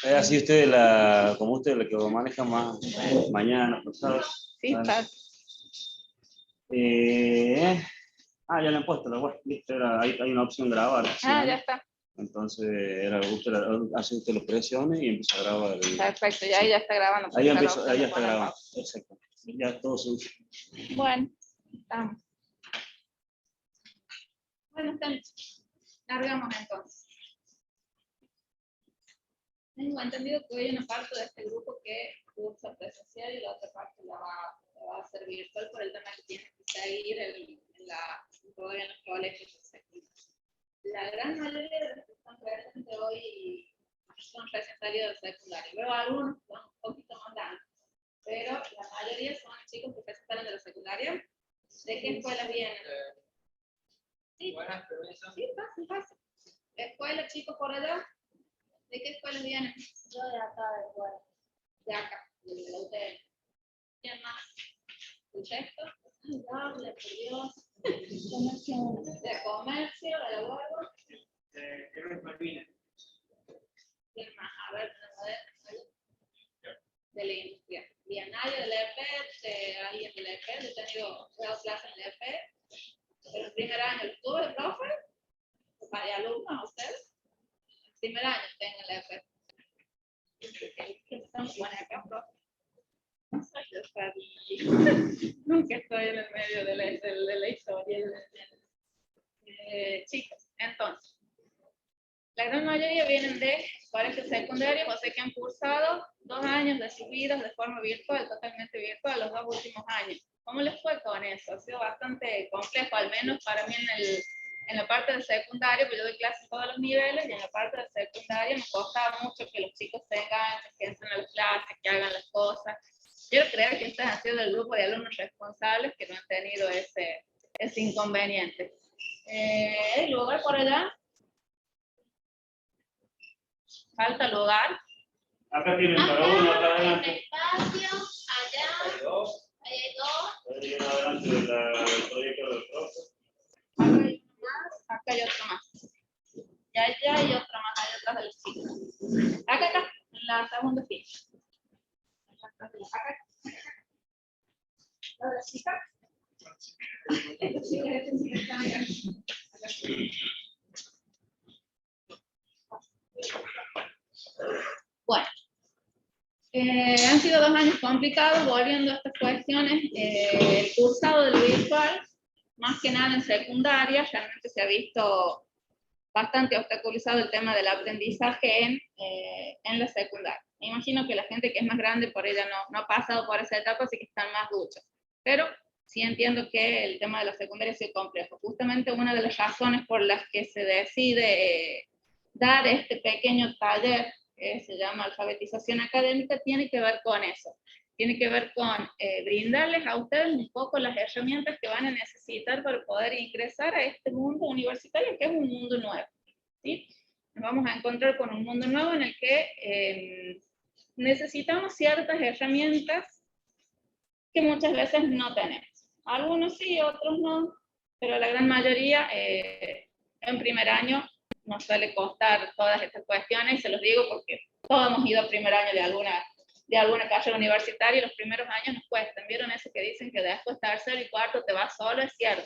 Así usted, como usted, la que maneja más mañana, pasado. Sí, Vale. está. Ya le han puesto la web, listo, hay una opción grabar. Ya está. Entonces, hace usted los presiones y empieza a grabar. Perfecto, ya ahí ya está grabando. Ahí ya está grabando, exacto. Ya todo se usa. Bueno, estamos. Bueno, estamos. Largamos entonces. Tengo entendido que hoy hay una parte de este grupo que cursa presencial y la otra parte la va a hacer virtual por el tema que tiene que seguir todavía en los colegios. La gran mayoría de los que están presentes hoy son recién salidos del secundario. Veo algunos que son un poquito más grandes, pero la mayoría son chicos que recién salen de la secundaria. ¿De qué escuela vienen? Sí, sí, fácil. ¿Escuela, chicos, por allá? ¿De qué escuela vienen? Yo de acá, de escuela. De acá, de la UTN. ¿Quién más? ¿El sexto? Doble, por Dios. Comercio. De comercio, de la huelga. ¿Quién más? A ver, de la industria. Bien, nadie del EP, alguien del EP, he tenido clases en el EP. En el primer año estuve de profe, para alumnos a ustedes. El primer año tengo el EP. ¿Qué estamos con acá, profe? No soy yo, nunca estoy en el medio de la historia. Chicos, entonces, la gran mayoría vienen de colegios secundarios, o sea que han cursado 2 años de sus vidas de forma virtual, totalmente virtual, los 2 últimos años. ¿Cómo les fue con eso? Ha sido bastante complejo, al menos para mí en la parte de secundario, porque yo doy clases a todos los niveles, y en la parte de secundaria me costaba mucho que los chicos tengan, que entren a las clases, que hagan las cosas. Quiero creer que ustedes han sido el grupo de alumnos responsables que no han tenido ese inconveniente. ¿El lugar por allá? ¿Falta lugar? Acá tienen para uno, acá adelante. Espacio, allá. Ahí hay dos. Ahí adelante del proyecto del profe. Acá hay uno más, acá hay otro más. Y allá hay otro más, allá atrás del chico. Acá, en la segunda fila. Acá. ¿La chica? Bueno, han sido 2 años complicados, volviendo a estas cuestiones. El cursado de lo virtual, más que nada en secundaria, realmente se ha visto bastante obstaculizado el tema del aprendizaje en la secundaria. Me imagino que la gente que es más grande por ella no ha pasado por esa etapa, así que están más duchos. Pero sí entiendo que el tema de la secundaria ha sido complejo. Justamente una de las razones por las que se decide dar este pequeño taller, que se llama alfabetización académica, tiene que ver con eso. Tiene que ver con brindarles a ustedes un poco las herramientas que van a necesitar para poder ingresar a este mundo universitario, que es un mundo nuevo. ¿Sí? Nos vamos a encontrar con un mundo nuevo en el que necesitamos ciertas herramientas que muchas veces no tenemos. Algunos sí, otros no, pero la gran mayoría en primer año nos suele costar todas estas cuestiones, y se los digo porque todos hemos ido a primer año de alguna carrera universitaria, y los primeros años nos cuestan. ¿Vieron eso que dicen que después tercero y cuarto te vas solo? Es cierto.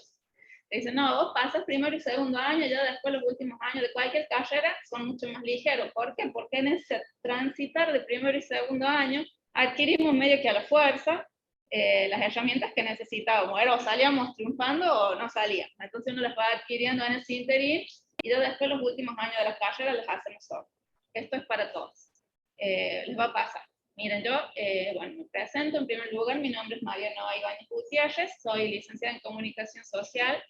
Dicen, no, vos pasas primero y segundo año, ya después los últimos años de cualquier carrera son mucho más ligeros. ¿Por qué? Porque en ese transitar de primero y segundo año adquirimos medio que a la fuerza las herramientas que necesitábamos. Era o salíamos triunfando o no salíamos. Entonces uno las va adquiriendo en ese interín, y ya después los últimos años de la carrera los hacemos solos. Esto es para todos. Les va a pasar. Miren, yo, me presento en primer lugar. Mi nombre es María Nova Ibáñez Gutiérrez, soy licenciada en Comunicación Social,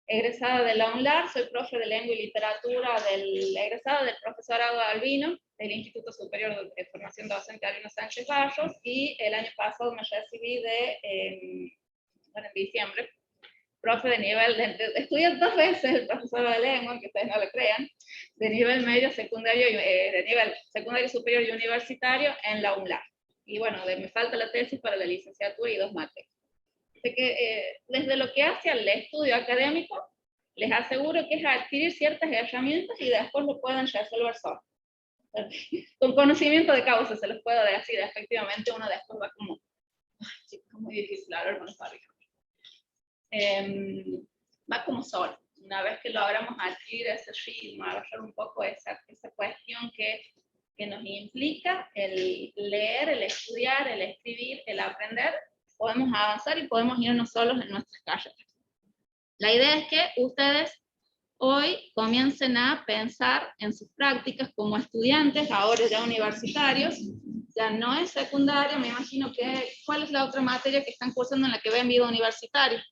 egresada de la UNLAR, soy profe de Lengua y Literatura, egresada del profesorado Albino, del Instituto Superior de Formación Docente Albino Sánchez Barros, y el año pasado me recibí en diciembre, profe de nivel, estudié 2 veces el profesorado de lengua, que ustedes no lo crean, de nivel medio, secundario, de nivel secundario superior y universitario en la UNLAR. Y bueno, me falta la tesis para la licenciatura y 2 materias. Así que desde lo que hace al estudio académico, les aseguro que es adquirir ciertas herramientas y después lo pueden resolver solos. con conocimiento de causa se los puedo decir, efectivamente uno después va como, ay, chicos, es muy difícil hablar con los barrios. Va como solo. Una vez que logramos adquirir ese ritmo, agarrar un poco esa cuestión que nos implica el leer, el estudiar, el escribir, el aprender, podemos avanzar y podemos irnos solos en nuestras calles. La idea es que ustedes hoy comiencen a pensar en sus prácticas como estudiantes, ahora ya universitarios, ya no es secundaria, me imagino que, ¿cuál es la otra materia que están cursando en la que ven vida universitaria?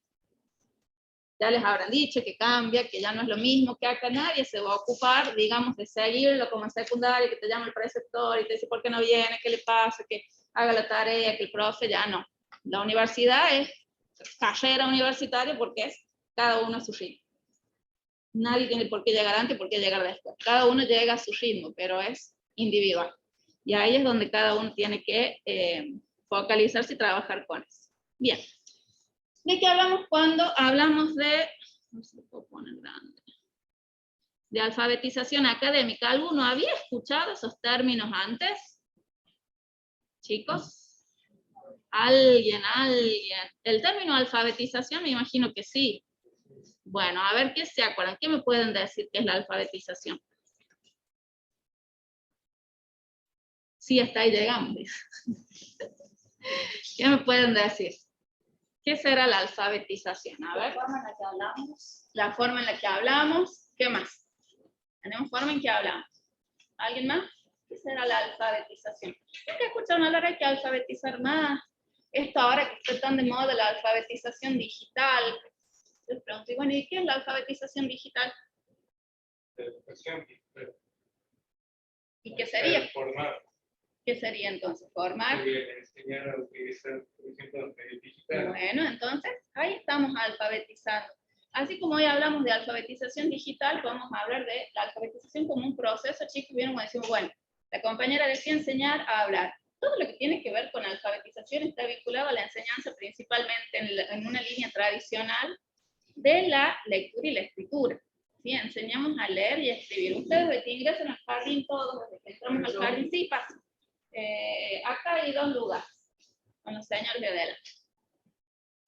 Ya les habrán dicho que cambia, que ya no es lo mismo, que acá nadie se va a ocupar, digamos, de seguirlo como en secundaria, que te llama el preceptor y te dice por qué no viene, qué le pasa, que haga la tarea, que el profe, ya no. La universidad es carrera universitaria porque es cada uno a su ritmo. Nadie tiene por qué llegar antes, por qué llegar después. Cada uno llega a su ritmo, pero es individual. Y ahí es donde cada uno tiene que focalizarse y trabajar con eso. Bien. ¿De qué hablamos cuando hablamos de, no se lo puedo poner grande, de alfabetización académica? ¿Alguno había escuchado esos términos antes? ¿Chicos? ¿Alguien? El término alfabetización me imagino que sí. Bueno, a ver qué se acuerdan. ¿Qué me pueden decir que es la alfabetización? Sí, hasta ahí llegamos. ¿Qué me pueden decir? ¿Qué será la alfabetización? A ver. La forma en la que hablamos. La forma en la que hablamos. ¿Qué más? Tenemos forma en que hablamos. ¿Alguien más? ¿Qué será la alfabetización? Es que escuchan hablar, hay que alfabetizar más. Esto ahora que está tan de moda, la alfabetización digital. Les pregunto, bueno, ¿y qué es la alfabetización digital? Educación digital. ¿Y qué sería? Formar. ¿Qué sería entonces? Formar. Enseñar a utilizar, por ejemplo, los medios digitales. Bueno, entonces ahí estamos alfabetizando. Así como hoy hablamos de alfabetización digital, podemos hablar de la alfabetización como un proceso, chicos, vieron cuando decimos, bueno, la compañera decía enseñar a hablar. Todo lo que tiene que ver con alfabetización está vinculado a la enseñanza principalmente en una línea tradicional de la lectura y la escritura. ¿Sí? Enseñamos a leer y a escribir. Ustedes desde que ingresan al jardín, todos, desde que entramos al jardín, sí pasan. Acá hay 2 lugares, con los señores de adelante.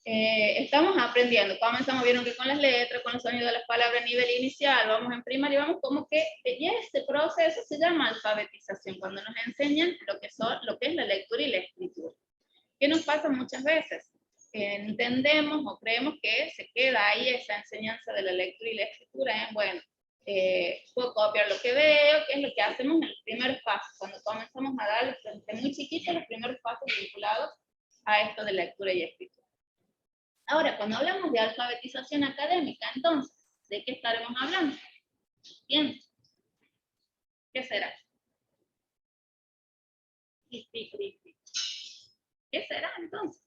Estamos aprendiendo, comenzamos, vieron que con las letras, con los sonidos de las palabras a nivel inicial, vamos en primaria, vamos como que, y este proceso se llama alfabetización, cuando nos enseñan lo que es la lectura y la escritura. ¿Qué nos pasa muchas veces? Entendemos o creemos que se queda ahí esa enseñanza de la lectura y la escritura, bueno, puedo copiar lo que veo, que es lo que hacemos en los primeros pasos, cuando comenzamos a dar desde muy chiquitos los primeros pasos vinculados a esto de lectura y escritura. Ahora, cuando hablamos de alfabetización académica, entonces, ¿de qué estaremos hablando? Bien, ¿qué será? ¿Qué será entonces?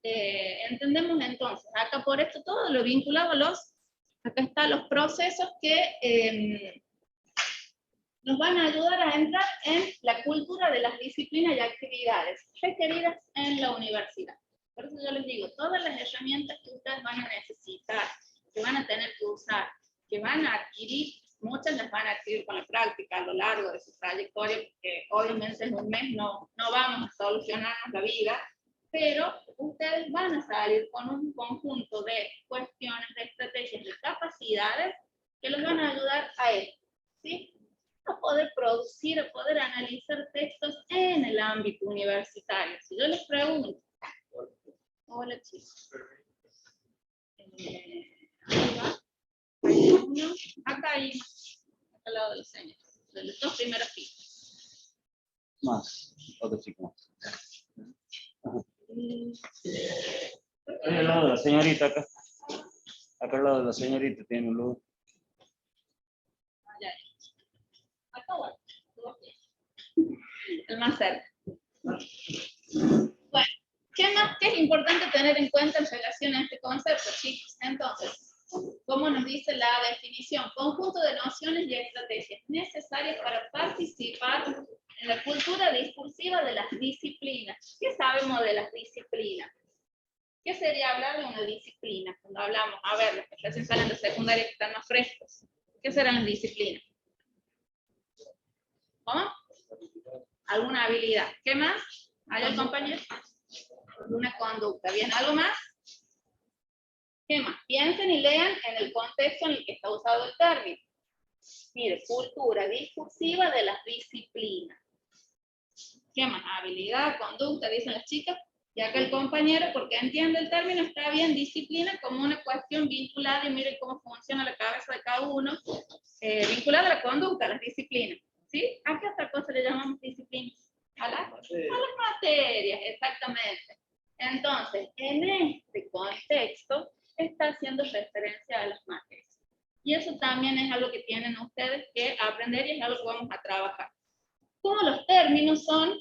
Entendemos entonces, acá por esto todo lo vinculado a acá están los procesos que nos van a ayudar a entrar en la cultura de las disciplinas y actividades requeridas en la universidad. Por eso yo les digo, todas las herramientas que ustedes van a necesitar, que van a tener que usar, que van a adquirir, muchas las van a adquirir con la práctica a lo largo de su trayectoria, porque obviamente en un mes no vamos a solucionarnos la vida, pero ustedes van a salir con un conjunto de cuestiones, de estrategias, de capacidades que los van a ayudar a esto, ¿sí? A poder producir, a poder analizar textos en el ámbito universitario. Si yo les pregunto, hola chicos, ahí va, hay uno, acá hay acá al lado de los señores, de los 2 primeros pisos. Más, otro chico más. Ahí al lado de la señorita acá. Acá al lado de la señorita tiene un lugar. Allá. Acá bueno, el más cerca. Bueno, ¿qué más que es importante tener en cuenta en relación a este concepto, chicos? Entonces, ¿cómo nos dice la definición? Conjunto de nociones y estrategias necesarias para participar en la cultura discursiva de las disciplinas. ¿Qué sabemos de las disciplinas? ¿Qué sería hablar de una disciplina? Cuando hablamos, a ver, los que recién salen de secundaria que están más frescos. ¿Qué serán las disciplinas? alguna habilidad. ¿Qué más? ¿Hay el compañero? Una conducta. Bien, ¿algo más? ¿Qué más? Piensen y lean en el contexto en el que está usado el término. Mire, cultura discursiva de las disciplinas. ¿Qué más? Habilidad, conducta, dicen las chicas. Y acá el compañero, porque entiende el término, está bien, disciplina como una cuestión vinculada, y miren cómo funciona la cabeza de cada uno, vinculada a la conducta, a las disciplinas. ¿Sí? ¿A qué otra cosa le llamamos disciplina? A las materias, exactamente. Entonces, en este contexto, está haciendo referencia a las materias. Y eso también es algo que tienen ustedes que aprender y es algo que vamos a trabajar. Como los términos son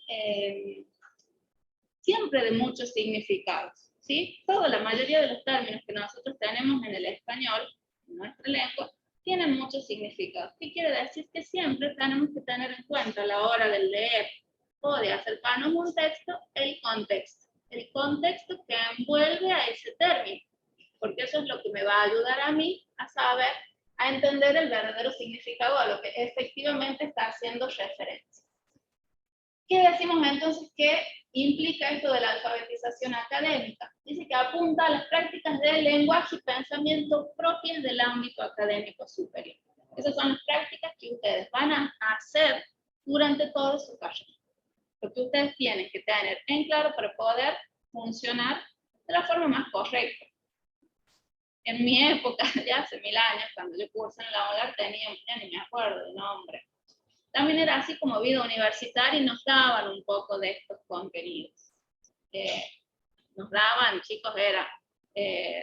siempre de muchos significados, ¿sí? La mayoría de los términos que nosotros tenemos en el español, en nuestra lengua, tienen muchos significados. ¿Qué quiere decir? Que siempre tenemos que tener en cuenta a la hora de leer o de acercarnos a un texto, el contexto que envuelve a ese término, porque eso es lo que me va a ayudar a mí a saber, a entender el verdadero significado a lo que efectivamente está haciendo referencia. ¿Qué decimos entonces que implica esto de la alfabetización académica? Dice que apunta a las prácticas del lenguaje y pensamiento propias del ámbito académico superior. Esas son las prácticas que ustedes van a hacer durante toda su carrera. Lo que ustedes tienen que tener en claro para poder funcionar de la forma más correcta. En mi época, ya hace 1000 años, cuando yo cursé en la OLAR, tenía, ya ni me acuerdo del nombre. También era así como vida universitaria y nos daban un poco de estos contenidos. Nos daban, chicos, era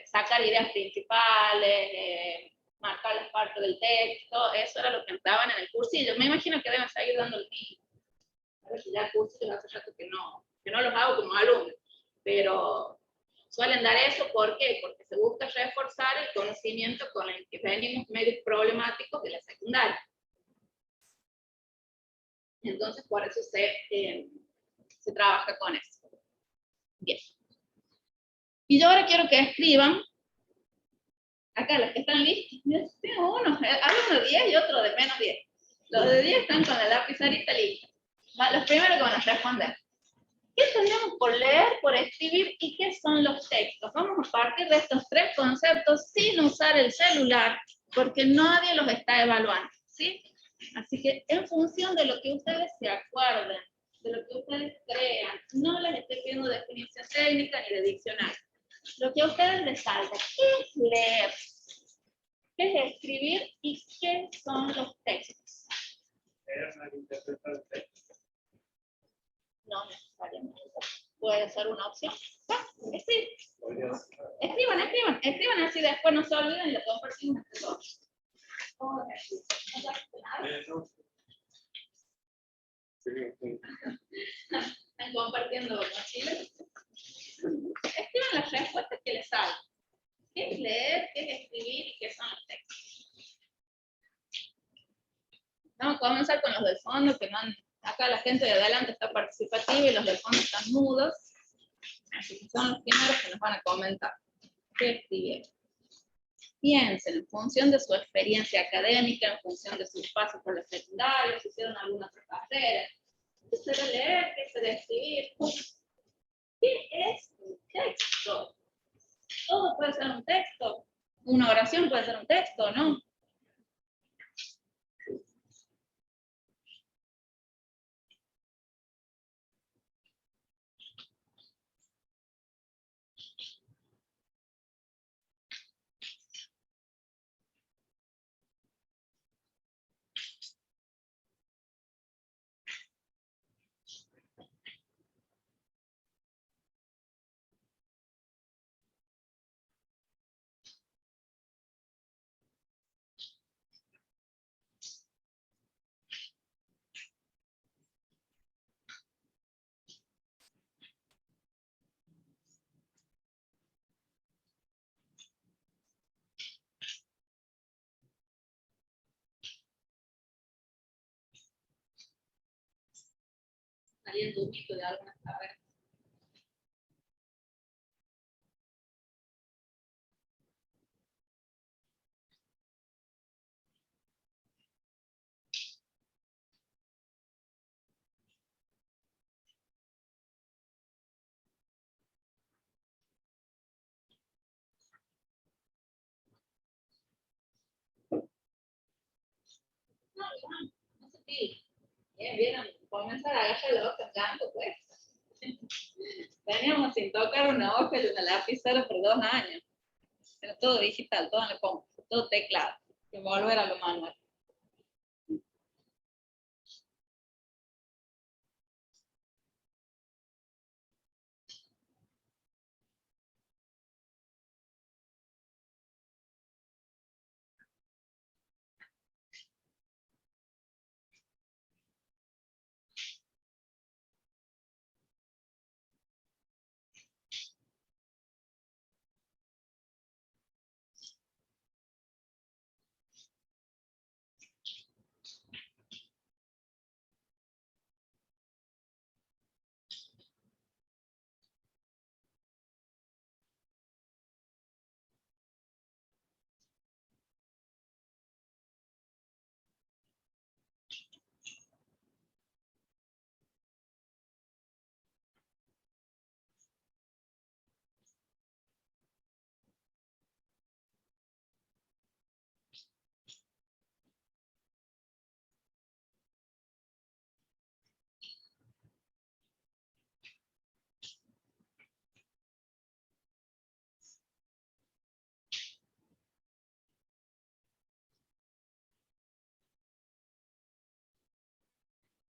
sacar ideas principales, marcar las partes del texto, eso era lo que nos daban en el cursillo. Me imagino que deben seguir dando el mismo. A ver si ya cursillos hace rato que no los hago como alumnos, pero suelen dar eso, ¿por qué? Porque se busca reforzar el conocimiento con el que venimos medios problemáticos de la secundaria. Entonces, por eso se trabaja con eso. Bien. Y yo ahora quiero que escriban, acá los que están listos, tengo uno de 10 y otro de menos 10. Los de 10 están con la lapizarita lista. Los primeros que van a responder. ¿Qué tenemos por leer, por escribir y qué son los textos? Vamos a partir de estos 3 conceptos sin usar el celular, porque nadie los está evaluando, ¿sí? Así que en función de lo que ustedes se acuerden, de lo que ustedes crean, no les estoy pidiendo definición técnica ni de diccionario. Lo que a ustedes les salga, ¿qué es leer? ¿Qué es escribir? ¿Y qué son los textos? No necesariamente. Puede ser una opción. Sí. Escriban así, después no se olviden y lo compartimos entre todos. Están compartiendo mochilas. Escriban las respuestas que les salgan. ¿Qué es leer? ¿Qué es escribir? ¿Y qué son los textos? Vamos a comenzar con los del fondo, que no han... Acá la gente de adelante está participativa y los del fondo están mudos. Así que son los primeros que nos van a comentar. ¿Qué escribieron? Piensen en función de su experiencia académica, en función de sus pasos por la secundaria, si hicieron alguna otra carrera. ¿Qué será leer? ¿Qué será escribir? ¿Qué es un texto? Todo puede ser un texto. Una oración puede ser un texto, ¿no? Saliendo un mito de algunas carreras. Sí. Bien, vieron, comenzar a agarrar la hoja en blanco, pues. Veníamos sin tocar una hoja y una lapicera por 2 años. Era todo digital, todo en la compu, todo teclado. Y volver a lo manual.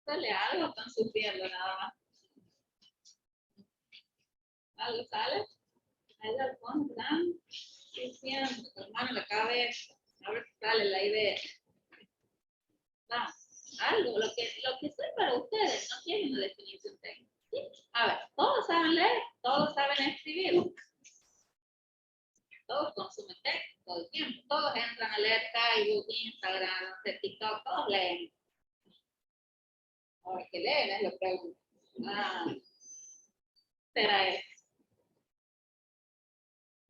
Sale algo, están sufriendo nada más. Algo sale. Ahí al fondo, están diciendo, hermano, la cabeza. A ver si sale la idea. Algo, lo que soy para ustedes, no tiene una definición técnica. ¿Sí? A ver, todos saben leer, todos saben escribir. Todos consumen texto todo el tiempo. Todos entran a leer Facebook, Instagram, no sé, TikTok, todos leen. Ahora que leen es lo pregunto. Será eso.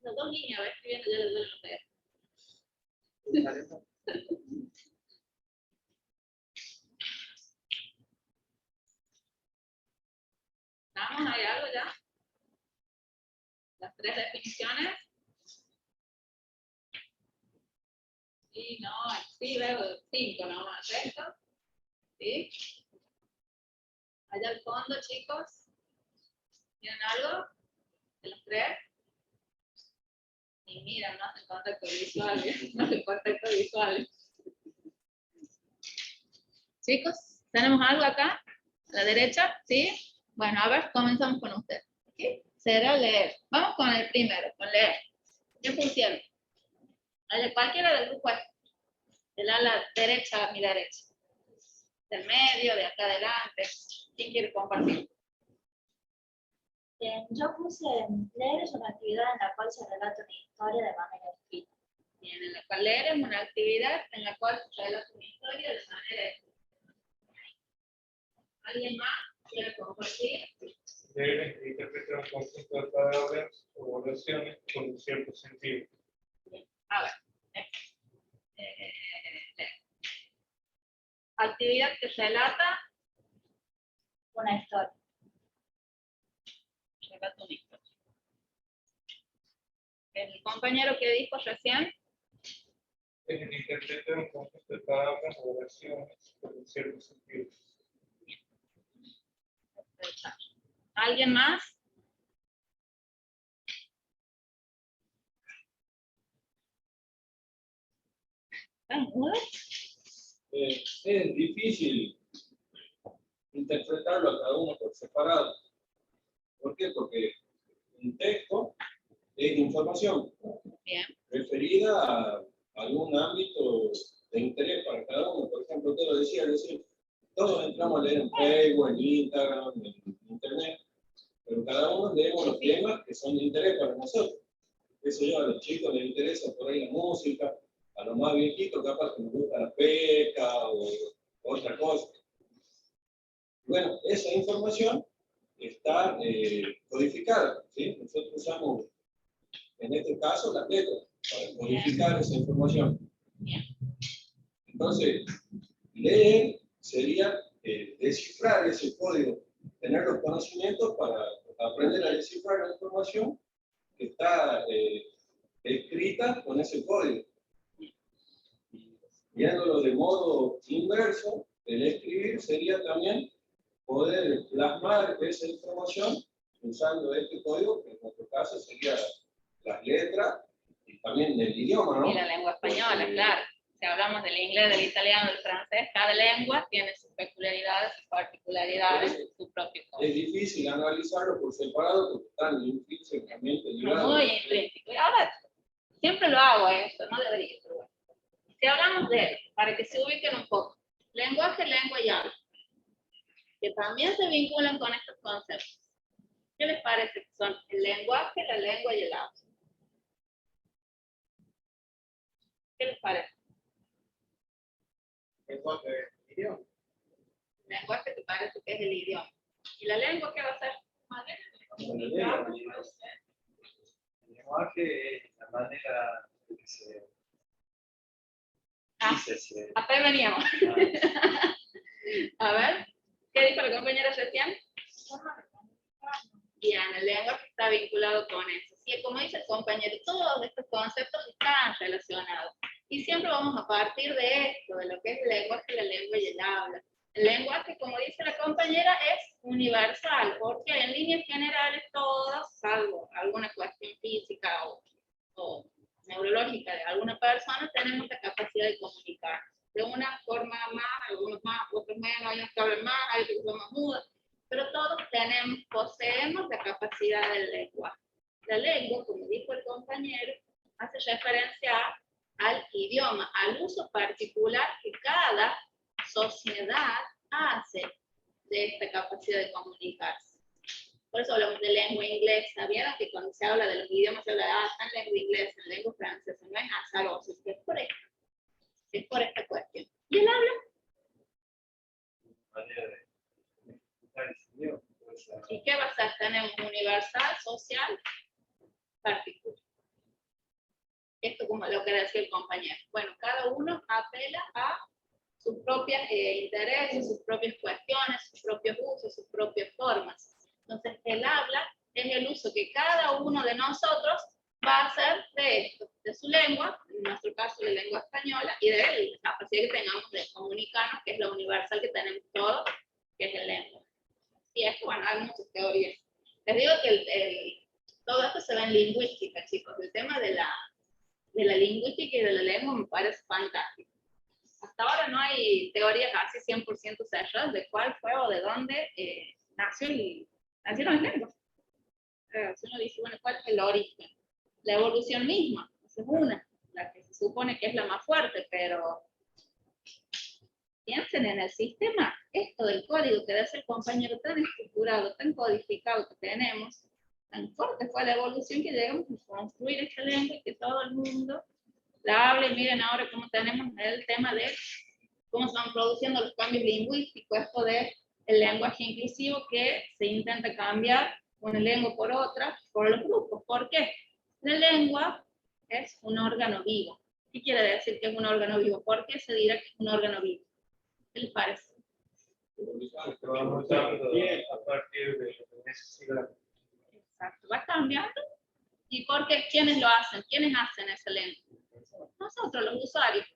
Las 2 líneas, a ver escribiendo, ya les duele los dedos. ¿Estamos? ¿Hay algo ya? Las 3 definiciones. Sí, no, sí, veo 5 nomás, ¿esto? ¿Sí? Allá al fondo, chicos. ¿Tienen algo? ¿De los 3? Y mira, no hacen contacto visual, no hacen contacto visual. Chicos, ¿tenemos algo acá? ¿A la derecha? ¿Sí? Bueno, a ver, comenzamos con usted. ¿Sí? Será leer. Vamos con el primero, con leer. ¿Qué pusieron? De cualquiera del grupo, del ala derecha a mi derecha. Del medio, de acá adelante. ¿Quién quiere compartir? Yo puse leer es una actividad en la cual se relata una historia de manera escrita. Bien, en la cual leer es una actividad en la cual se relata una historia de manera escrita. ¿Alguien más quiere compartir? Debe interpretar un conjunto de palabras o oraciones con un cierto sentido. A ver. Actividad que se relata Una historia. relata una historia. El compañero que dijo recién, Debe interpretar un conjunto de palabras o oraciones con un cierto sentido. ¿alguien más? Es difícil interpretarlo a cada uno por separado. ¿Por qué? Porque un texto es información Bien. referida a algún ámbito de interés para cada uno. Por ejemplo, usted lo decía, todos entramos a leer en Facebook, en Instagram, en Internet, pero cada uno leemos los temas que son de interés para nosotros. Eso yo, a los chicos les interesa por ahí la música, a los más viejitos capaz que nos gusta la pesca o otra cosa. Bueno, esa información está codificada, ¿sí? Nosotros usamos, en este caso, las letras para codificar esa información. Entonces, leer sería descifrar ese código, tener los conocimientos para aprender a descifrar la información que está escrita con ese código. Viéndolo de modo inverso, El escribir sería también poder plasmar esa información usando este código, que en nuestro caso sería las letras y también del idioma, ¿no? Y la lengua española, claro. Si hablamos del inglés, del italiano, del francés, cada lengua tiene sus peculiaridades, sus particularidades, su propio Es código. difícil analizarlo por separado porque están intrínsecamente ligados. Muy intrínseco. Y ahora, siempre lo hago eso, no debería, pero bueno. Si hablamos de él, para que se ubiquen un poco, lenguaje, lengua y habla, que también se vinculan con estos conceptos. ¿Qué les parece que son el lenguaje, la lengua y el habla? ¿Qué les parece? Lenguaje, idioma. El lenguaje te parece que es el idioma. ¿Y la lengua qué va a ser? El lenguaje es la manera en que se Ah, dice, se a P veníamos. A ver, ¿qué dijo la compañera recién? Bien, el lenguaje está vinculado con eso. Sí, como dice el compañero, todos estos conceptos están relacionados. Y siempre vamos a partir de esto, de lo que es el lenguaje, la lengua y el habla. El lenguaje, como dice la compañera, es universal, porque en líneas generales todas, salvo alguna cuestión física o neurológica de alguna persona, tenemos la capacidad de comunicar. De una forma más, algunos más, otros menos, hay unos que hablan más, hay otros que son más mudos, pero todos poseemos la capacidad del lenguaje. La lengua, como dijo el compañero, hace referencia al idioma, al uso particular que cada sociedad hace de esta capacidad de comunicarse. Por eso hablamos de lengua inglesa. ¿Vieron que cuando se habla de los idiomas se habla de en lengua inglesa, en lengua francesa? No es azaroso, es por esto. Es por esta cuestión. ¿Y el habla? manera de ejecutar ese idioma. ¿Y qué va a ser? Tenemos universal, social, particular. Esto como lo que decía el compañero. Bueno, cada uno apela a sus propios intereses, sus propias cuestiones, sus propios usos, sus propias formas. Entonces, el habla es el uso que cada uno de nosotros va a hacer de esto, de su lengua, en nuestro caso la lengua española, y de la capacidad que tengamos de comunicarnos, que es lo universal que tenemos todos, que es el lengua. Y esto, bueno, hay muchas teorías. Les digo que todo esto se ve en lingüística, chicos. El tema de la lingüística y de la lengua me parece fantástico. Hasta ahora no hay teorías así 100% cerradas de cuál fue o de dónde nacieron las lenguas. Si uno dice, bueno, ¿cuál es el origen? La evolución misma, esa es una, la que se supone que es la más fuerte, pero piensen en el sistema, esto del código que es el compañero tan estructurado, tan codificado que tenemos, tan fuerte fue la evolución que llegamos a construir esta lengua y que todo el mundo la habla. Y miren ahora cómo tenemos el tema de cómo se van produciendo los cambios lingüísticos, esto de el lenguaje inclusivo que se intenta cambiar una lengua por otra, por los grupos. ¿Por qué? La lengua es un órgano vivo. ¿Qué quiere decir que es un órgano vivo? ¿Por qué se dirá que es un órgano vivo? ¿Qué les parece? Vamos a partir de ese siglo. Exacto, va cambiando. ¿Y por qué? ¿Quiénes lo hacen? ¿Quiénes hacen esa lengua? Nosotros, los usuarios.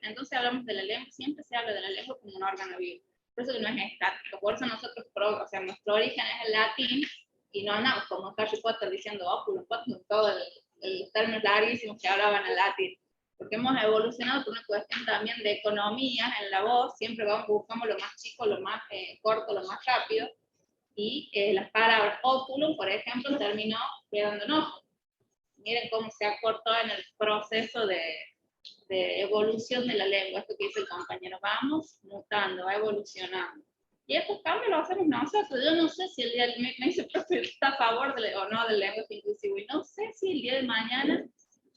Entonces hablamos de la lengua, siempre se habla de la lengua como un órgano vivo. Por eso no es estático, por eso nosotros, o sea, nuestro origen es el latín y no andamos como Harry Potter diciendo óculos, todos los términos larguísimos que hablaban el latín. Porque hemos evolucionado por una cuestión también de economía en la voz, siempre buscamos lo más chico, lo más corto, lo más rápido, y las palabras óculum, por ejemplo, terminó quedando en ojo. Miren cómo se acortó en el proceso de evolución de la lengua, esto que dice el compañero, vamos mutando, va evolucionando. Y estos cambios los hacemos nosotros. Yo no sé si el día, me dice, profe, está a favor o no del lenguaje inclusivo, y no sé si el día de mañana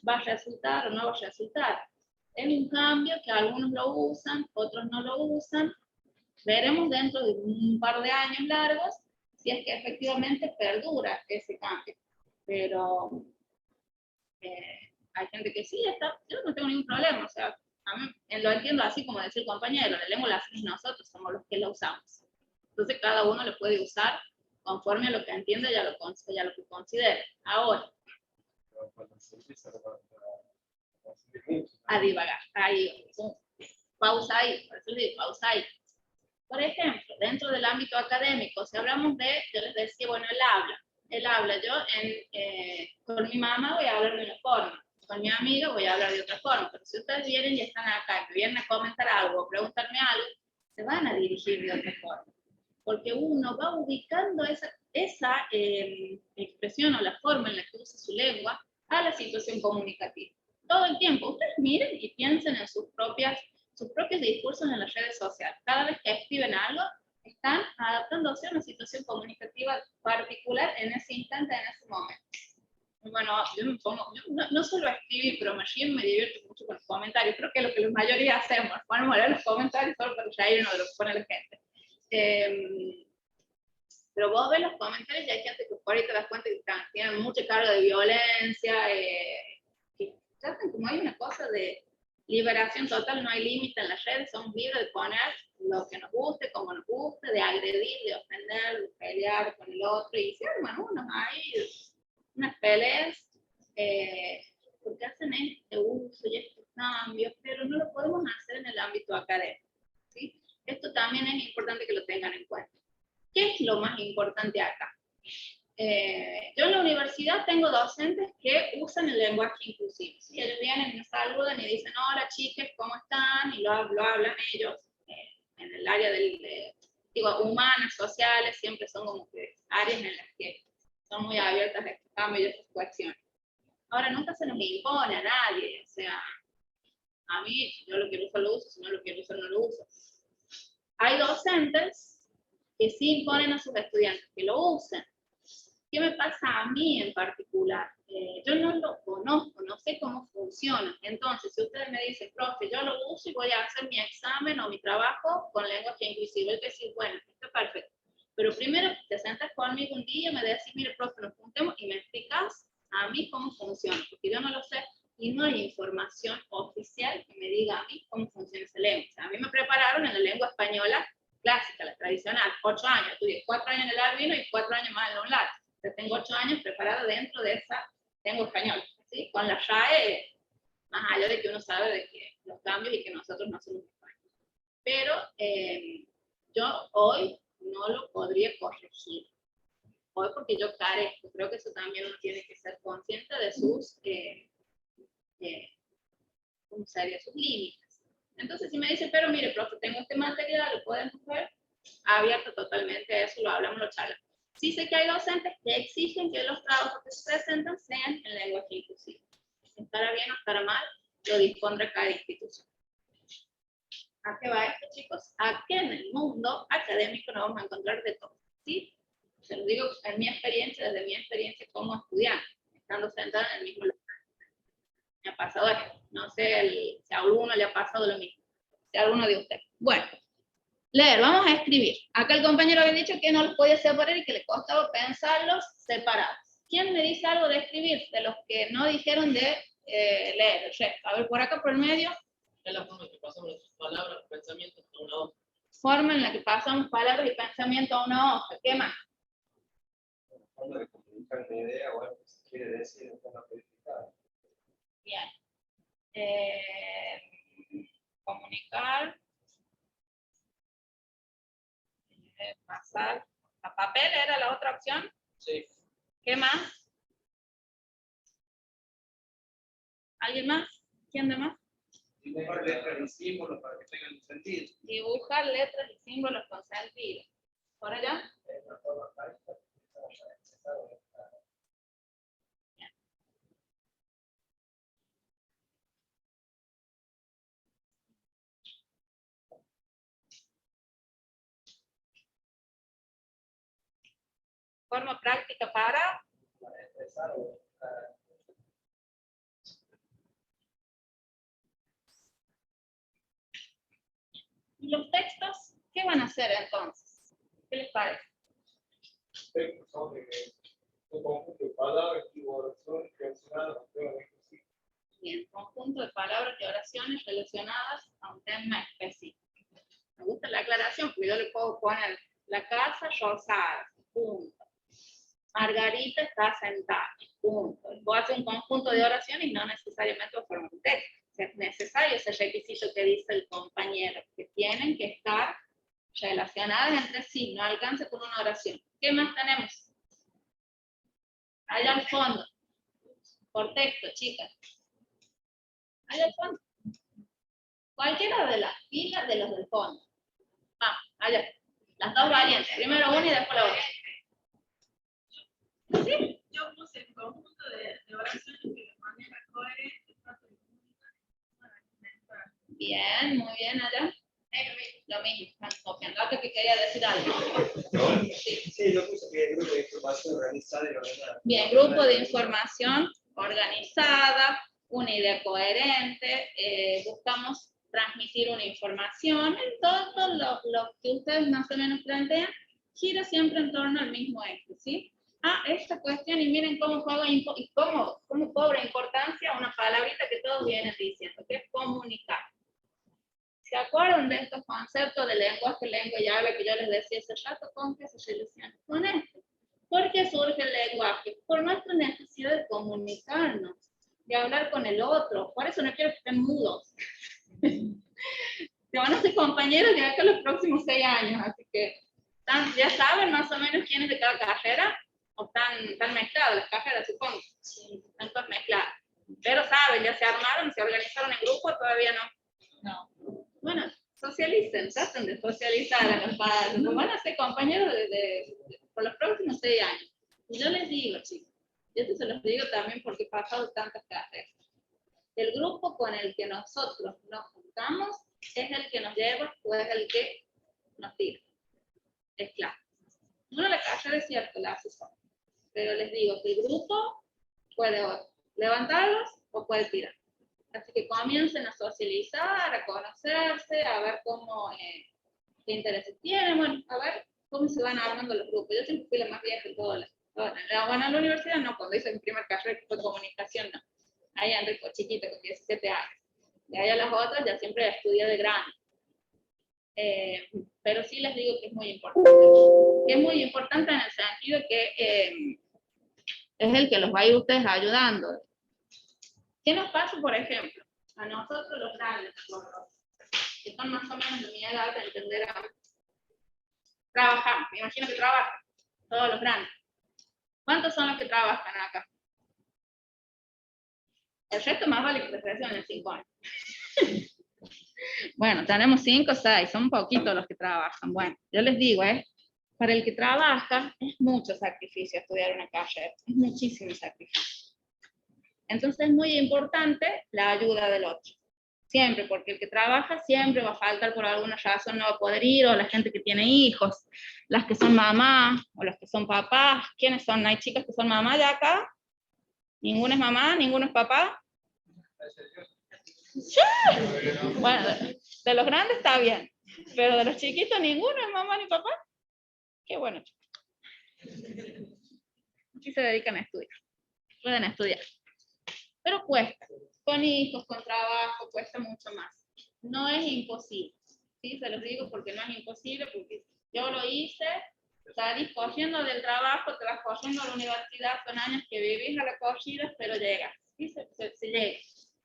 va a resultar o no va a resultar. Es un cambio que algunos lo usan, otros no lo usan. Veremos dentro de un par de años largos si es que efectivamente perdura ese cambio. Pero hay gente que sí está, yo no tengo ningún problema, o sea, a mí lo entiendo así como decía el compañero, la lengua la hacemos nosotros, somos los que la usamos. Entonces cada uno lo puede usar conforme a lo que entiende y a lo que considere. Ahora, a divagar, ahí, Pausa ahí, por eso les digo, pausa ahí. Por ejemplo, dentro del ámbito académico, si hablamos de, yo les decía, bueno, él habla, yo con mi mamá voy a hablar de una forma, con mi amiga voy a hablar de otra forma, pero si ustedes vienen y están acá, me vienen a comentar algo, o preguntarme algo, se van a dirigir de otra forma, porque uno va ubicando esa expresión o la forma en la que usa su lengua a la situación comunicativa. Todo el tiempo, ustedes miren y piensen en sus propios discursos en las redes sociales. Cada vez que escriben algo, están adaptándose a una situación comunicativa particular en ese instante, en ese momento. Bueno, yo me pongo, no solo escribir, pero me divierto mucho con los comentarios. Creo que es lo que la mayoría hacemos, ponemos a leer los comentarios solo para reírnos de lo que pone la gente. Pero vos ves los comentarios y hay gente que por ahí te das cuenta que tienen mucha carga de violencia, que tratan como hay una cosa de liberación total, no hay límite en las redes, somos libres de poner lo que nos guste, como nos guste, de agredir, de ofender, de pelear con el otro, y se arman unos ahí, unas peleas, porque hacen este uso y estos cambios, pero no lo podemos hacer en el ámbito académico, ¿sí? Esto también es importante que lo tengan en cuenta. ¿Qué es lo más importante acá? Yo en la universidad tengo docentes que usan el lenguaje inclusivo. ¿Sí? Ellos vienen y nos saludan y dicen, hola chicas, ¿cómo están? Y lo hablan ellos en el área humanas, sociales, siempre son como que áreas en las que son muy abiertas a estos cambios y a estas cuestiones. Ahora, nunca se nos impone a nadie, o sea, a mí, si yo lo quiero usar, lo uso, si no lo quiero usar, no lo uso. Hay docentes que sí imponen a sus estudiantes que lo usen. ¿Qué me pasa a mí en particular? Yo no lo conozco, no sé cómo funciona. Entonces, si ustedes me dicen, profe, yo lo uso y voy a hacer mi examen o mi trabajo con lenguaje inclusivo, es decir, bueno, está perfecto. Pero primero te sientas conmigo un día y me decís, mire, profe, nos juntemos y me explicas a mí cómo funciona, porque yo no lo sé y no hay información oficial que me diga a mí cómo funciona esa lengua. O sea, a mí me prepararon en la lengua española clásica, la tradicional, 8 años, estudié 4 años en el Arduino y 4 años más en la UNLAR. Tengo 8 años preparada dentro de esa, tengo español, ¿sí? Con la RAE, más allá de que uno sabe de que los cambios y que nosotros no somos españoles. Pero yo hoy no lo podría corregir. Hoy porque yo carezco, creo que eso también uno tiene que ser consciente de sus, ¿cómo sería? Sus límites. Entonces si me dicen, pero mire, profe, tengo este material, lo podemos ver, abierto totalmente a eso, lo hablamos, lo charlamos. Sí sé que hay docentes que exigen que los trabajos que se presentan sean en lenguaje inclusivo. Estará bien o estará mal, lo dispondrá cada institución. ¿A qué va esto, chicos? A que en el mundo académico nos vamos a encontrar de todo, ¿sí? Se lo digo en mi experiencia, desde mi experiencia como estudiante, estando sentada en el mismo lugar. Me ha pasado esto. No sé si a alguno le ha pasado lo mismo. Si a alguno de ustedes. Bueno. Leer, vamos a escribir. Acá el compañero había dicho que no los podía separar y que le costaba pensarlos separados. ¿Quién me dice algo de escribir? De los que no dijeron de leer. A ver, por acá por el medio. Es la forma en que pasamos las palabras, pensamientos a una hoja. Forma en la que pasamos palabras y pensamientos a una hoja. ¿Qué más? Una forma de comunicar una idea o algo que se quiere decir en forma codificada. Bien. Comunicar. Pasar a papel era la otra opción. Sí. ¿Qué más? ¿Alguien más? ¿Quién de más? Dibujar letras y símbolos para que tengan un sentido. Dibujar letras y símbolos con sentido. ¿Por allá? Forma práctica para expresar o ¿y los textos? ¿Qué van a hacer entonces? ¿Qué les parece? Textos son un conjunto de palabras y oraciones relacionadas a un tema específico. Bien, conjunto de palabras y oraciones relacionadas a un tema específico. Me gusta la aclaración, porque yo le puedo poner la casa rosada, punto. Margarita está sentada, punto. Puedo hacer un conjunto de oraciones y no necesariamente formar un texto. es necesario ese requisito que dice el compañero, que tienen que estar relacionadas entre sí, no alcanza con una oración. ¿Qué más tenemos? Allá al fondo, por texto, chicas. Allá al fondo. Cualquiera de las filas de los del fondo. Vamos, allá. Las dos variantes, primero una y después la otra. ¿Sí? Yo puse el conjunto de oraciones que de manera coherente trato de comunicar para argumentar. Bien, muy bien, allá. Lo mismo, están copiando. Algo que quería decir algo. Sí, yo puse que el grupo de información organizada y ordenada. Bien, grupo de información organizada, una idea coherente, buscamos transmitir una información, en todo lo que ustedes más o menos plantean, gira siempre en torno al mismo eje, ¿sí? Esta cuestión, y miren cómo juega y cómo cobra importancia una palabrita que todos vienen diciendo, que es comunicar. ¿Se acuerdan de estos conceptos de lenguaje, lengua y habla que yo les decía hace rato? ¿Con qué se relaciona? Con esto. ¿Por qué surge el lenguaje? Por nuestra necesidad de comunicarnos, de hablar con el otro. Por eso no quiero que estén mudos. Se van a ser compañeros de acá los próximos 6 años, así que ya saben más o menos quién es de cada carrera, o están mezcladas las carreras, supongo. Sí, están todas mezcladas. Pero saben, ya se armaron, se organizaron en grupo, todavía no. No. Bueno, socialicen, traten de socializar a los padres, pues van a ser compañeros por los próximos 6 años. Y yo les digo, chicos, y esto se los digo también porque he pasado tantas carreras. El grupo con el que nosotros nos juntamos es el que nos lleva o es el que nos tira. Es claro. Uno la carrera es cierto, la hace solo. Pero les digo que el grupo puede levantarlos o puede tirar. Así que comiencen a socializar, a conocerse, a ver qué intereses tienen, bueno, a ver cómo se van armando los grupos. Yo siempre fui la más vieja en todas las. Bueno, en la universidad no, cuando hice mi primer carrera que fue comunicación, no. Ahí Enrico chiquito, con 17 años. De ahí a las otras ya siempre estudié de grande. Pero sí les digo que es muy importante. Que es muy importante en el sentido que es el que los va a ir ustedes ayudando. ¿Qué nos pasa, por ejemplo? A nosotros los grandes, que son más o menos de mi edad, de entender a trabajar. Me imagino que trabajan, todos los grandes. ¿Cuántos son los que trabajan acá? El resto más vale que se reciban en 5 años. Bueno, tenemos 5 o 6, son poquitos los que trabajan. Bueno, yo les digo, para el que trabaja es mucho sacrificio estudiar una carrera, es muchísimo sacrificio. Entonces es muy importante la ayuda del otro. Siempre, porque el que trabaja siempre va a faltar por alguna razón, no va a poder ir, o la gente que tiene hijos, las que son mamás, o los que son papás. ¿Quiénes son? ¿Hay chicas que son mamás ya acá? ¿Ninguna es mamá? ¿Ninguno es papá? ¡Sí! Bueno, de los grandes está bien, pero de los chiquitos ninguno es mamá ni papá. Qué bueno. Aquí se dedican a estudiar. Pueden estudiar. Pero cuesta. Con hijos, con trabajo, cuesta mucho más. No es imposible. ¿Sí? Se los digo porque no es imposible, porque yo lo hice, salís corriendo del trabajo, te vas corriendo a la universidad, son años que vivís a la corrida, pero llegas. ¿Sí? Se llega,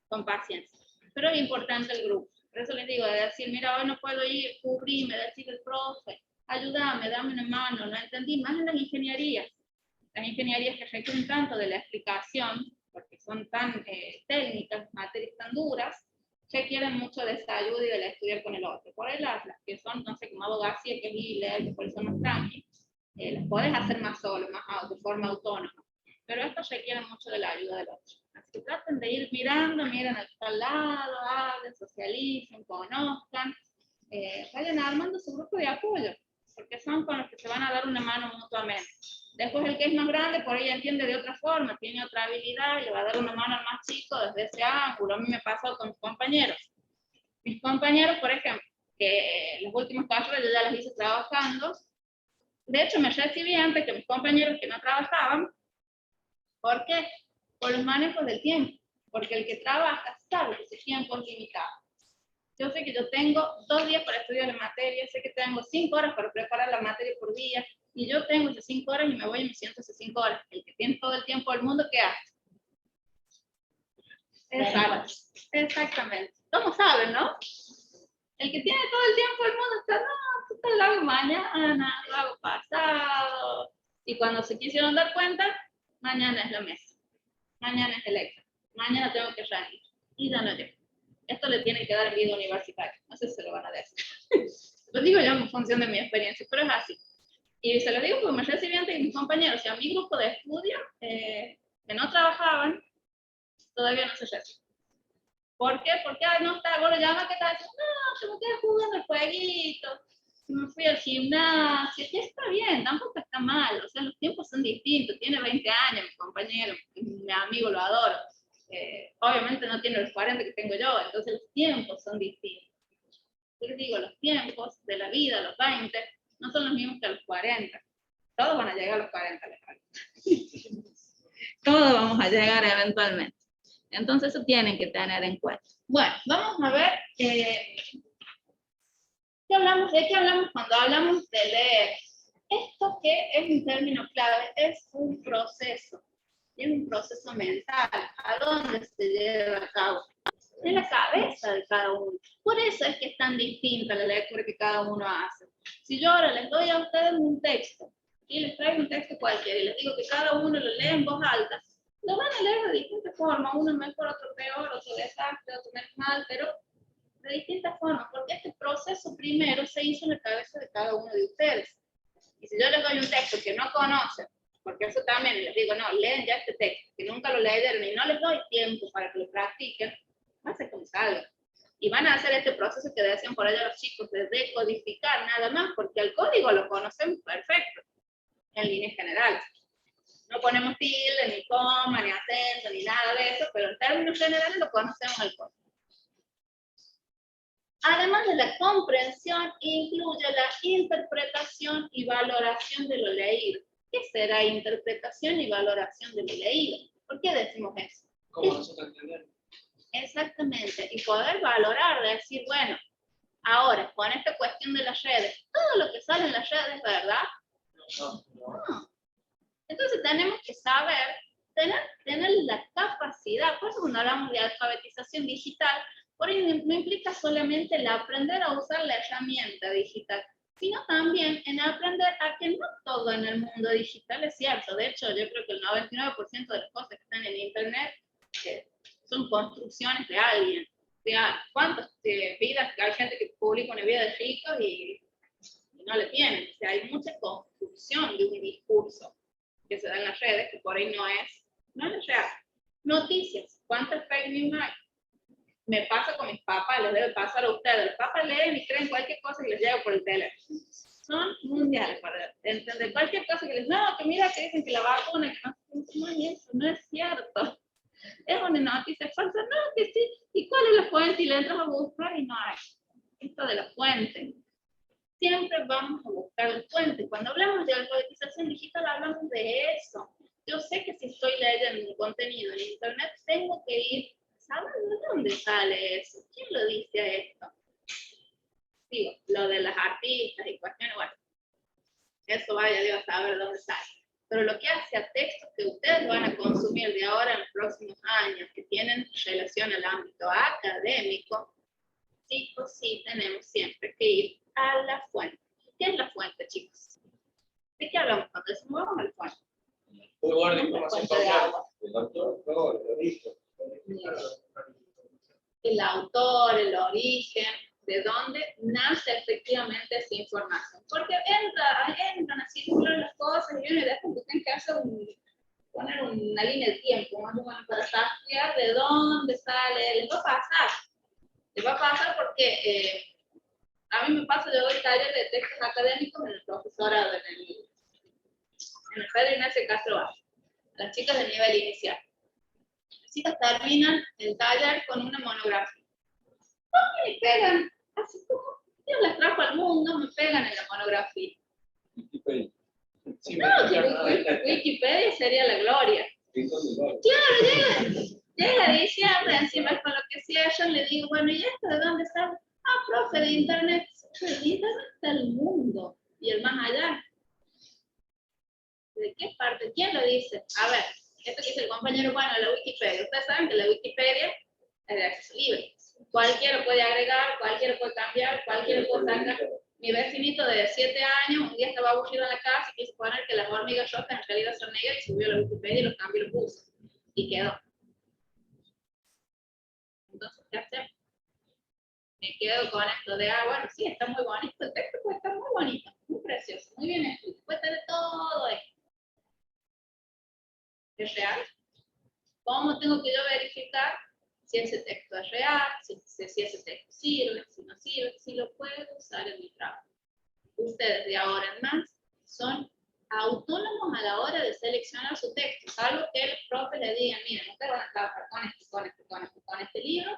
con paciencia. Pero es importante el grupo. Por eso les digo, de decir, mira, hoy no puedo ir, cubrirme, decir el profe, ayúdame, dame una mano, no entendí, más en las ingenierías que requieren tanto de la explicación, porque son tan técnicas, materias tan duras, requieren mucho de esa ayuda y de la estudiar con el otro. Por ahí las que son, no sé, como abogacía, que es leer, que por eso son más tranqui, las puedes hacer más solo, de forma autónoma. Pero esto requiere mucho de la ayuda del otro. Así que traten de ir mirando, miren al que está al lado, hablen, socialicen, conozcan, vayan armando su grupo de apoyo, porque son con los que se van a dar una mano mutuamente. Después el que es más grande, por ahí entiende de otra forma, tiene otra habilidad y le va a dar una mano al más chico desde ese ángulo. A mí me pasó con mis compañeros. Mis compañeros, por ejemplo, que los últimos casos yo ya los hice trabajando. De hecho, me recibí antes que mis compañeros que no trabajaban. ¿Por qué? Por los manejos del tiempo. Porque el que trabaja sabe que ese tiempo es limitado. Yo sé que yo tengo 2 días para estudiar la materia, sé que tengo 5 horas para preparar la materia por día, y yo tengo esas 5 horas y me voy y me siento esas 5 horas. El que tiene todo el tiempo del mundo, ¿qué hace? Exacto. Exactamente. ¿Cómo saben, no? El que tiene todo el tiempo del mundo está, no, esto lo hago mañana, lo hago pasado. Y cuando se quisieron dar cuenta, mañana es la mesa, mañana es el extra, mañana tengo que rendir. Y ya no llego. Esto le tienen que dar en vida universitaria. No sé si se lo van a decir. Lo digo yo en función de mi experiencia, pero es así. Y se lo digo porque me recibí antes de mis compañeros y a mi grupo de estudio, que no trabajaban, todavía no se reciben. ¿Por qué? Porque no está, vos lo llamas, ¿qué tal? No, se me quedé jugando el jueguito, me fui al gimnasio, y está bien, tampoco está mal, o sea, los tiempos son distintos, tiene 20 años mi compañero, mi amigo, lo adoro. Obviamente no tiene los 40 que tengo yo, entonces los tiempos son distintos. Yo les digo, los tiempos de la vida, los 20, no son los mismos que los 40. Todos van a llegar a los 40, todos vamos a llegar eventualmente. Entonces eso tienen que tener en cuenta. Bueno, vamos a ver, ¿de qué hablamos cuando hablamos de leer? Esto que es un término clave, es un proceso. Es un proceso mental. ¿A dónde se lleva a cabo? En la cabeza de cada uno. Por eso es que es tan distinta la lectura que cada uno hace. Si yo ahora les doy a ustedes un texto, y les traigo un texto cualquiera, y les digo que cada uno lo lee en voz alta, lo van a leer de distintas formas, uno mejor, otro peor, otro desastre, otro menos mal, pero de distintas formas, porque este proceso primero se hizo en la cabeza de cada uno de ustedes. Y si yo les doy un texto que no conocen, porque eso también les digo, no, leen ya este texto, que nunca lo leyeron y no les doy tiempo para que lo practiquen, va a ser como salga. Y van a hacer este proceso que decían por allá los chicos de decodificar nada más, porque el código lo conocemos perfecto, en líneas generales. No ponemos tilde, ni coma, ni acento, ni nada de eso, pero en términos generales lo conocemos el código. Además de la comprensión, incluye la interpretación y valoración de lo leído. ¿Qué será interpretación y valoración de lo leído? ¿Por qué decimos eso? Como nosotros entendemos. Exactamente, y poder valorar, decir, bueno, ahora, con esta cuestión de las redes, todo lo que sale en las redes es verdad. No. Entonces tenemos que saber, tener la capacidad, por eso cuando hablamos de alfabetización digital, por ahí no implica solamente el aprender a usar la herramienta digital, sino también en aprender a que no todo en el mundo digital es cierto. De hecho, yo creo que el 99% de las cosas que están en Internet son construcciones de alguien. O sea, ¿cuántas vidas? Hay gente que publica una vida de ricos y no le tienen. O sea, hay mucha construcción de un discurso que se da en las redes, que por ahí no es real. Noticias, ¿cuántas fake news hay? Me pasa con mis papás, les debe pasar a ustedes. Los papás leen y creen cualquier cosa y les llega por el teléfono. Son mundiales para entender cualquier cosa que les no, que mira que dicen que la vacuna, que no es eso, no es cierto. Es una noticia falsa, no, que sí. ¿Y cuál es la fuente? Y le entras a buscar y no hay. Esto de la fuente. Siempre vamos a buscar la fuente. Cuando hablamos de alfabetización digital, hablamos de eso. Yo sé que si estoy leyendo un contenido en Internet, tengo que ir, ¿saben de dónde sale eso? ¿Quién lo dice esto? Digo, lo de las artistas y cuestiones, bueno, eso vaya Dios a saber dónde sale. Pero lo que hace a textos que ustedes van a consumir de ahora en los próximos años, que tienen relación al ámbito académico, sí o sí tenemos siempre que ir a la fuente. ¿Qué es la fuente, chicos? ¿De qué hablamos cuando decimos vamos a la fuente? Un lugar de información Fuente de agua. del autor, no, el origen. El autor, el origen, de dónde nace efectivamente esa información. Porque entran a circular las cosas y uno después tienen que hacer poner una línea de tiempo más o menos para saber de dónde sale. Les va a pasar. Les va a pasar porque a mí me pasa, yo doy talleres de textos académicos en el profesorado, en el Pedro Ignacio Castro Valle, a las chicas del nivel inicial. Las chicas terminan el taller con una monografía. Y pegan, así como Dios las trajo al mundo, me pegan en la monografía. Wikipedia. Sí, No, que Wikipedia sería la gloria. Claro, Llega diciembre, encima con lo que cierran, le digo, bueno, ¿y esto de dónde está? Ah, profe, de Internet. De Internet está el mundo y el más allá. ¿De qué parte? ¿Quién lo dice? A ver, esto que dice el compañero, bueno, la Wikipedia. Ustedes saben que la Wikipedia es de acceso libre. Cualquiera puede agregar, cualquiera puede cambiar, cualquiera puede sacar. Mi vecinito de 7 años, un día estaba aburrido en la casa y quiso poner que las hormigas rojas en realidad son negras y subió a la Wikipedia y lo cambió y lo puso. Y quedó. Entonces, ¿qué hacemos? Me quedo con esto de, bueno, sí, está muy bonito, el texto puede estar muy bonito, muy precioso, muy bien escrito, puede tener todo esto. ¿Es real? ¿Cómo tengo que yo verificar si ese texto es real, si ese texto sirve, si no sirve, si lo puedo usar en mi trabajo? Ustedes de ahora en más son autónomos a la hora de seleccionar su texto, salvo que el profe le diga, miren, ustedes van a trabajar con este libro,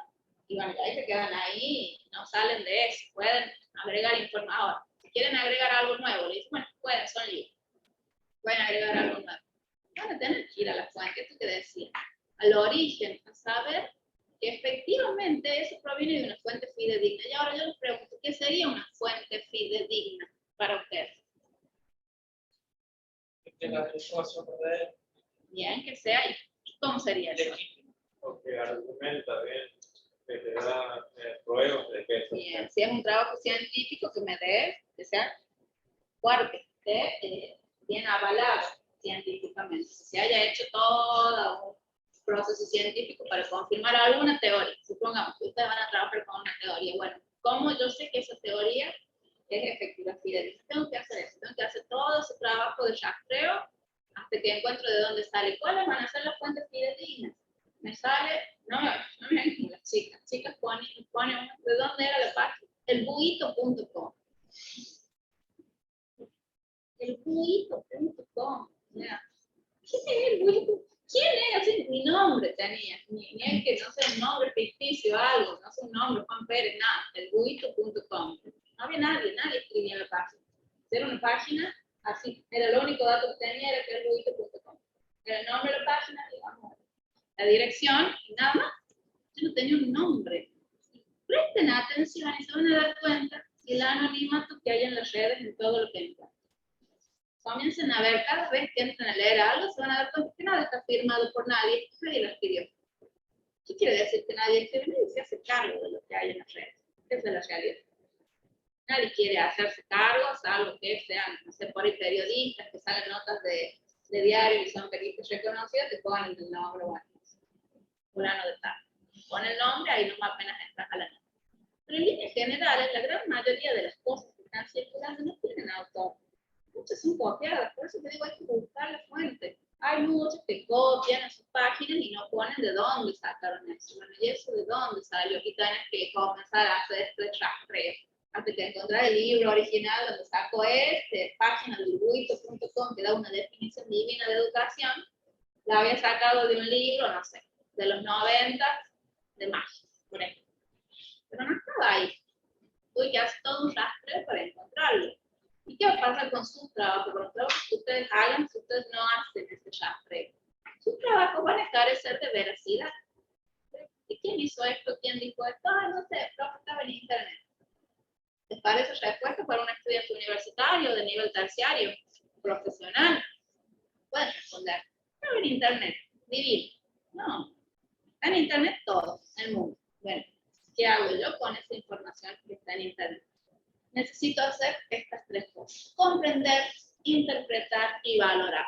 y bueno, ahí se quedan ahí, no salen de eso, pueden agregar información. Ahora, si quieren agregar algo nuevo, le dicen, bueno, pueden, son libres, pueden agregar algo nuevo. Van a tener que ir a la fuente, esto que decía, al origen, a saber que efectivamente eso proviene de una fuente fidedigna. Y ahora yo les pregunto, ¿qué sería una fuente fidedigna para ustedes? Que la información verdadera. Bien, que sea, ¿y cómo sería eso? Legítima. Porque argumenta bien, que te da pruebas de que eso Bien, si es un trabajo científico que me dé, que sea fuerte, bien avalado científicamente, que se haya hecho todo un proceso científico para confirmar alguna teoría. Supongamos que ustedes van a trabajar con una teoría. Bueno, ¿cómo yo sé que esa teoría es efectiva fidedigna? Tengo que hacer eso, tengo que hacer todo ese trabajo de rastreo hasta que encuentro de dónde sale. ¿Cuáles van a ser las fuentes fidedignas? Me sale, no me ven como las chicas ponen, ¿de dónde era la página? Elbuito.com. Elbuito.com. ¿Quién es el buito? ¿Quién es? Así, mi nombre tenía, ni es que no sea un nombre ficticio o algo, no sea un nombre, Juan Pérez, nada, elbuito.com. No había nadie escribía en la página. Era una página, así, era el único dato que tenía, era que elbuito.com. Era el nombre de la página, digamos, la dirección, y nada más. Yo no tenía un nombre. Presten atención y se van a dar cuenta del anonimato que hay en las redes en todo lo que encuentran. Comiencen a ver, cada vez que entran a leer algo, se van a dar cuenta que nada está firmado por nadie, nadie lo escribió. ¿Qué quiere decir que nadie escribe? Nadie se hace cargo de lo que hay en las redes. Esa es la realidad. Nadie quiere hacerse cargo, salvo que sean, no sé, por ahí periodistas que salen notas de diario y son periodistas reconocidos, que ponen el nombre, bueno, fulano de tal. Pon el nombre, ahí nomás apenas entras a la nota. Pero en líneas generales, la gran mayoría de las cosas que están circulando no tienen autor. Muchas son copiadas, por eso te digo, hay que buscar la fuente. Hay muchos que copian a sus páginas y no ponen de dónde sacaron eso. Bueno, y eso de dónde salió, y tienes que comenzar a hacer este rastreo. Hasta que encontrar el libro original donde saco página del buito.com, que da una definición divina de educación, la había sacado de un libro, no sé, de los 90, de magia, por ejemplo. Pero no estaba ahí. Tuve que hacer todo un rastreo para encontrarlo. ¿Y qué va a pasar con sus trabajos? Con los trabajos que ustedes hagan si ustedes no hacen ese rastreo. Sus trabajos van a carecer de veracidad. ¿Y quién hizo esto? ¿Quién dijo esto? No sé, el profe estaba en internet. ¿Les parece respuesta para un estudiante universitario de nivel terciario, profesional? Pueden responder. Estaba en internet, divino. No, está en internet todo, el mundo. Bueno, ¿qué hago yo con esa información que está en internet? Necesito hacer estas tres cosas: comprender, interpretar y valorar.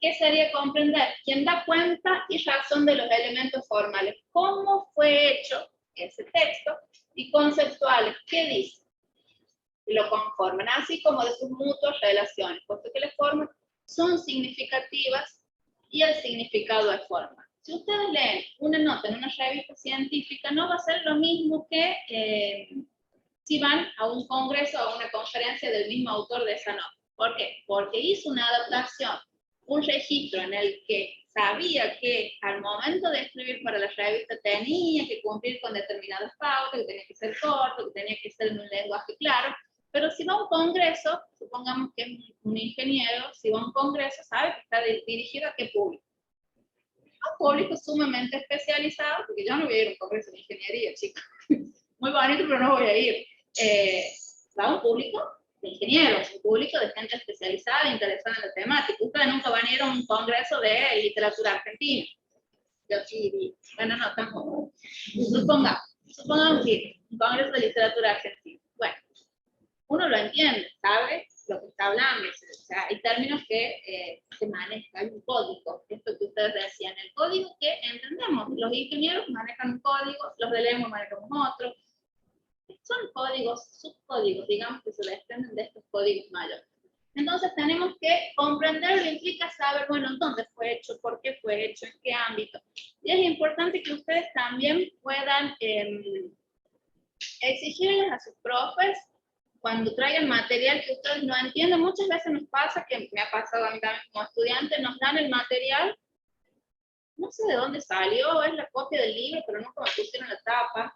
¿Qué sería comprender? Quien da cuenta y razón de los elementos formales. ¿Cómo fue hecho ese texto? Y conceptuales. ¿Qué dice? Y lo conforman, así como de sus mutuas relaciones, puesto que las formas son significativas y el significado es forma. Si ustedes leen una nota en una revista científica, no va a ser lo mismo que si van a un congreso o a una conferencia del mismo autor de esa nota. ¿Por qué? Porque hizo una adaptación, un registro en el que sabía que al momento de escribir para la revista tenía que cumplir con determinadas pautas, que tenía que ser corto, que tenía que ser en un lenguaje claro. Pero si va a un congreso, supongamos que es un ingeniero, si va a un congreso, sabe que está dirigido a qué público. A un público sumamente especializado, porque yo no voy a ir a un congreso de ingeniería, chicos. Muy bonito, pero no voy a ir. Va a un público de ingenieros, un público de gente especializada, interesada en la temática. Ustedes nunca van a ir a un congreso de literatura argentina. Yo sí, bueno, no, tampoco. Supongamos que un congreso de literatura argentina. Bueno, uno lo entiende, sabe lo que está hablando, o sea, hay términos que se manejan, hay un código, esto que ustedes decían, el código que entendemos, los ingenieros manejan un código, los de lengua manejamos otro, son códigos, subcódigos, digamos que se desprenden de estos códigos mayores. Entonces tenemos que comprenderlo, implica saber, bueno, dónde fue hecho, por qué fue hecho, en qué ámbito. Y es importante que ustedes también puedan exigirles a sus profes, cuando traigan material que ustedes no entienden, muchas veces nos pasa, que me ha pasado a mí también como estudiante, nos dan el material, no sé de dónde salió, es la copia del libro, pero nunca me pusieron la tapa,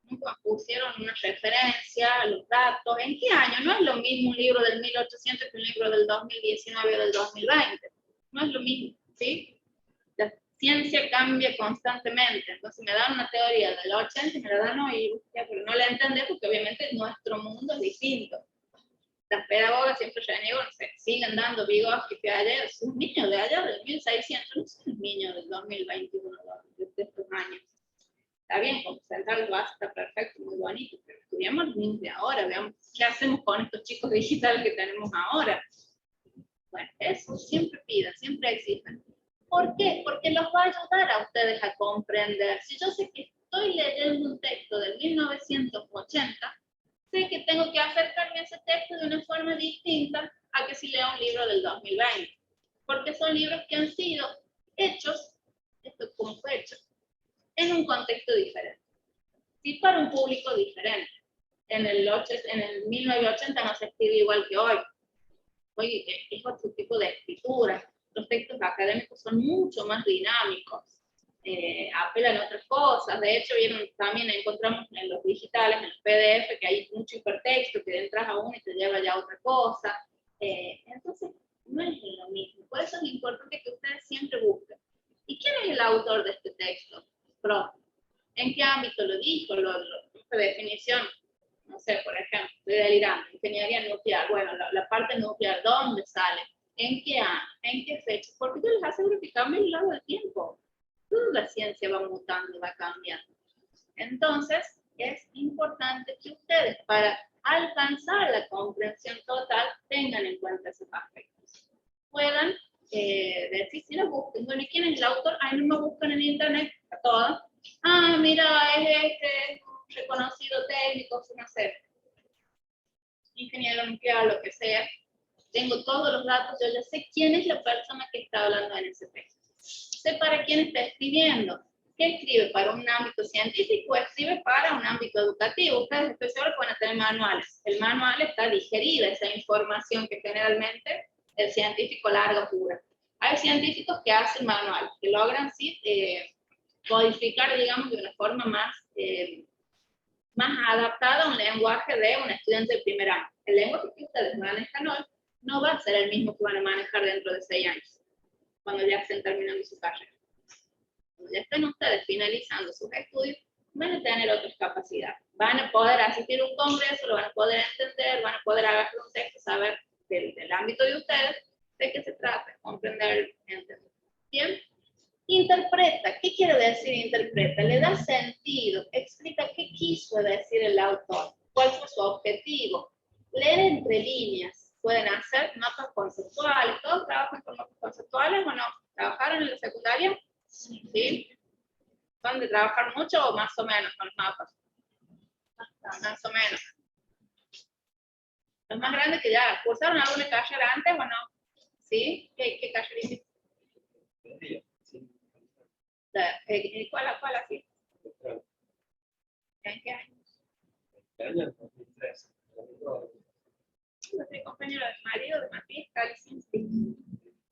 nunca me pusieron una referencia, los datos, ¿en qué año? No es lo mismo un libro del 1800 que un libro del 2019 o del 2020, no es lo mismo, ¿sí? La ciencia cambia constantemente, entonces me dan una teoría del 80 y me la dan hoy, pero no la entendé porque obviamente nuestro mundo es distinto. Las pedagogas siempre reniegan, no sé, siguen dando Vygotsky que ayer, son niños de allá del 1600, no son niños del 2021, de estos años. Está bien, como sentar base está perfecto, muy bonito, pero estudiamos los niños de ahora, veamos qué hacemos con estos chicos digitales que tenemos ahora. Bueno, eso siempre pidan, siempre exigen. ¿Por qué? Porque los va a ayudar a ustedes a comprender. Si yo sé que estoy leyendo un texto del 1980, sé que tengo que acercarme a ese texto de una forma distinta a que si leo un libro del 2020. Porque son libros que han sido hechos, esto como fue hecho, en un contexto diferente. Sí, para un público diferente. En el 1980 no se escribe igual que hoy. Hoy es otro tipo de escritura. Los textos académicos son mucho más dinámicos, apelan a otras cosas. De hecho, también encontramos en los digitales, en los PDF, que hay mucho hipertexto, que entras a uno y te lleva ya a otra cosa. Entonces, no es lo mismo. Por eso es importante que ustedes siempre busquen. ¿Y quién es el autor de este texto? Profe. ¿En qué ámbito lo dijo? ¿Qué definición? No sé, por ejemplo, estoy delirando, ingeniería nuclear. Bueno, la parte nuclear, ¿dónde sale? ¿En qué año? ¿En qué fecha? Porque yo les aseguro que cambia a lo largo del tiempo. Toda la ciencia va mutando, va cambiando. Entonces, es importante que ustedes, para alcanzar la comprensión total, tengan en cuenta esos aspectos. Puedan decir, si lo busquen, bueno, ¿y quién es el autor? Ahí no me buscan en internet, a todos. Ah, mira, es este reconocido técnico, no sé, ingeniero nuclear, lo que sea. Tengo todos los datos, yo ya sé quién es la persona que está hablando en ese texto. Sé para quién está escribiendo. ¿Qué escribe? ¿Para un ámbito científico o escribe para un ámbito educativo? Ustedes estoy seguro que van a tener manuales. El manual está digerida, esa información que generalmente el científico larga pura. Hay científicos que hacen manual, que logran sí, codificar, digamos, de una forma más adaptada a un lenguaje de un estudiante de primer año. El lenguaje que ustedes manejan hoy no va a ser el mismo que van a manejar dentro de 6 años, cuando ya estén terminando su carrera. Cuando ya estén ustedes finalizando sus estudios, van a tener otras capacidades. Van a poder asistir a un congreso, lo van a poder entender, van a poder agarrar un texto, saber del ámbito de ustedes, de qué se trata, comprender, entender. Bien. Interpreta. ¿Qué quiere decir interpreta? Le da sentido, explica qué quiso decir el autor, cuál fue su objetivo. Leer entre líneas, pueden hacer mapas conceptuales. ¿Todos trabajan con mapas conceptuales o no? ¿Trabajaron en la secundaria? Sí. ¿Son de trabajar mucho o más o menos con los mapas? Más o menos. Los más grandes que ya cursaron alguna carrera antes o no? ¿Sí? ¿Qué carrera hiciste? ¿Cuál así? ¿En qué año? Soy compañero de marido de Mati,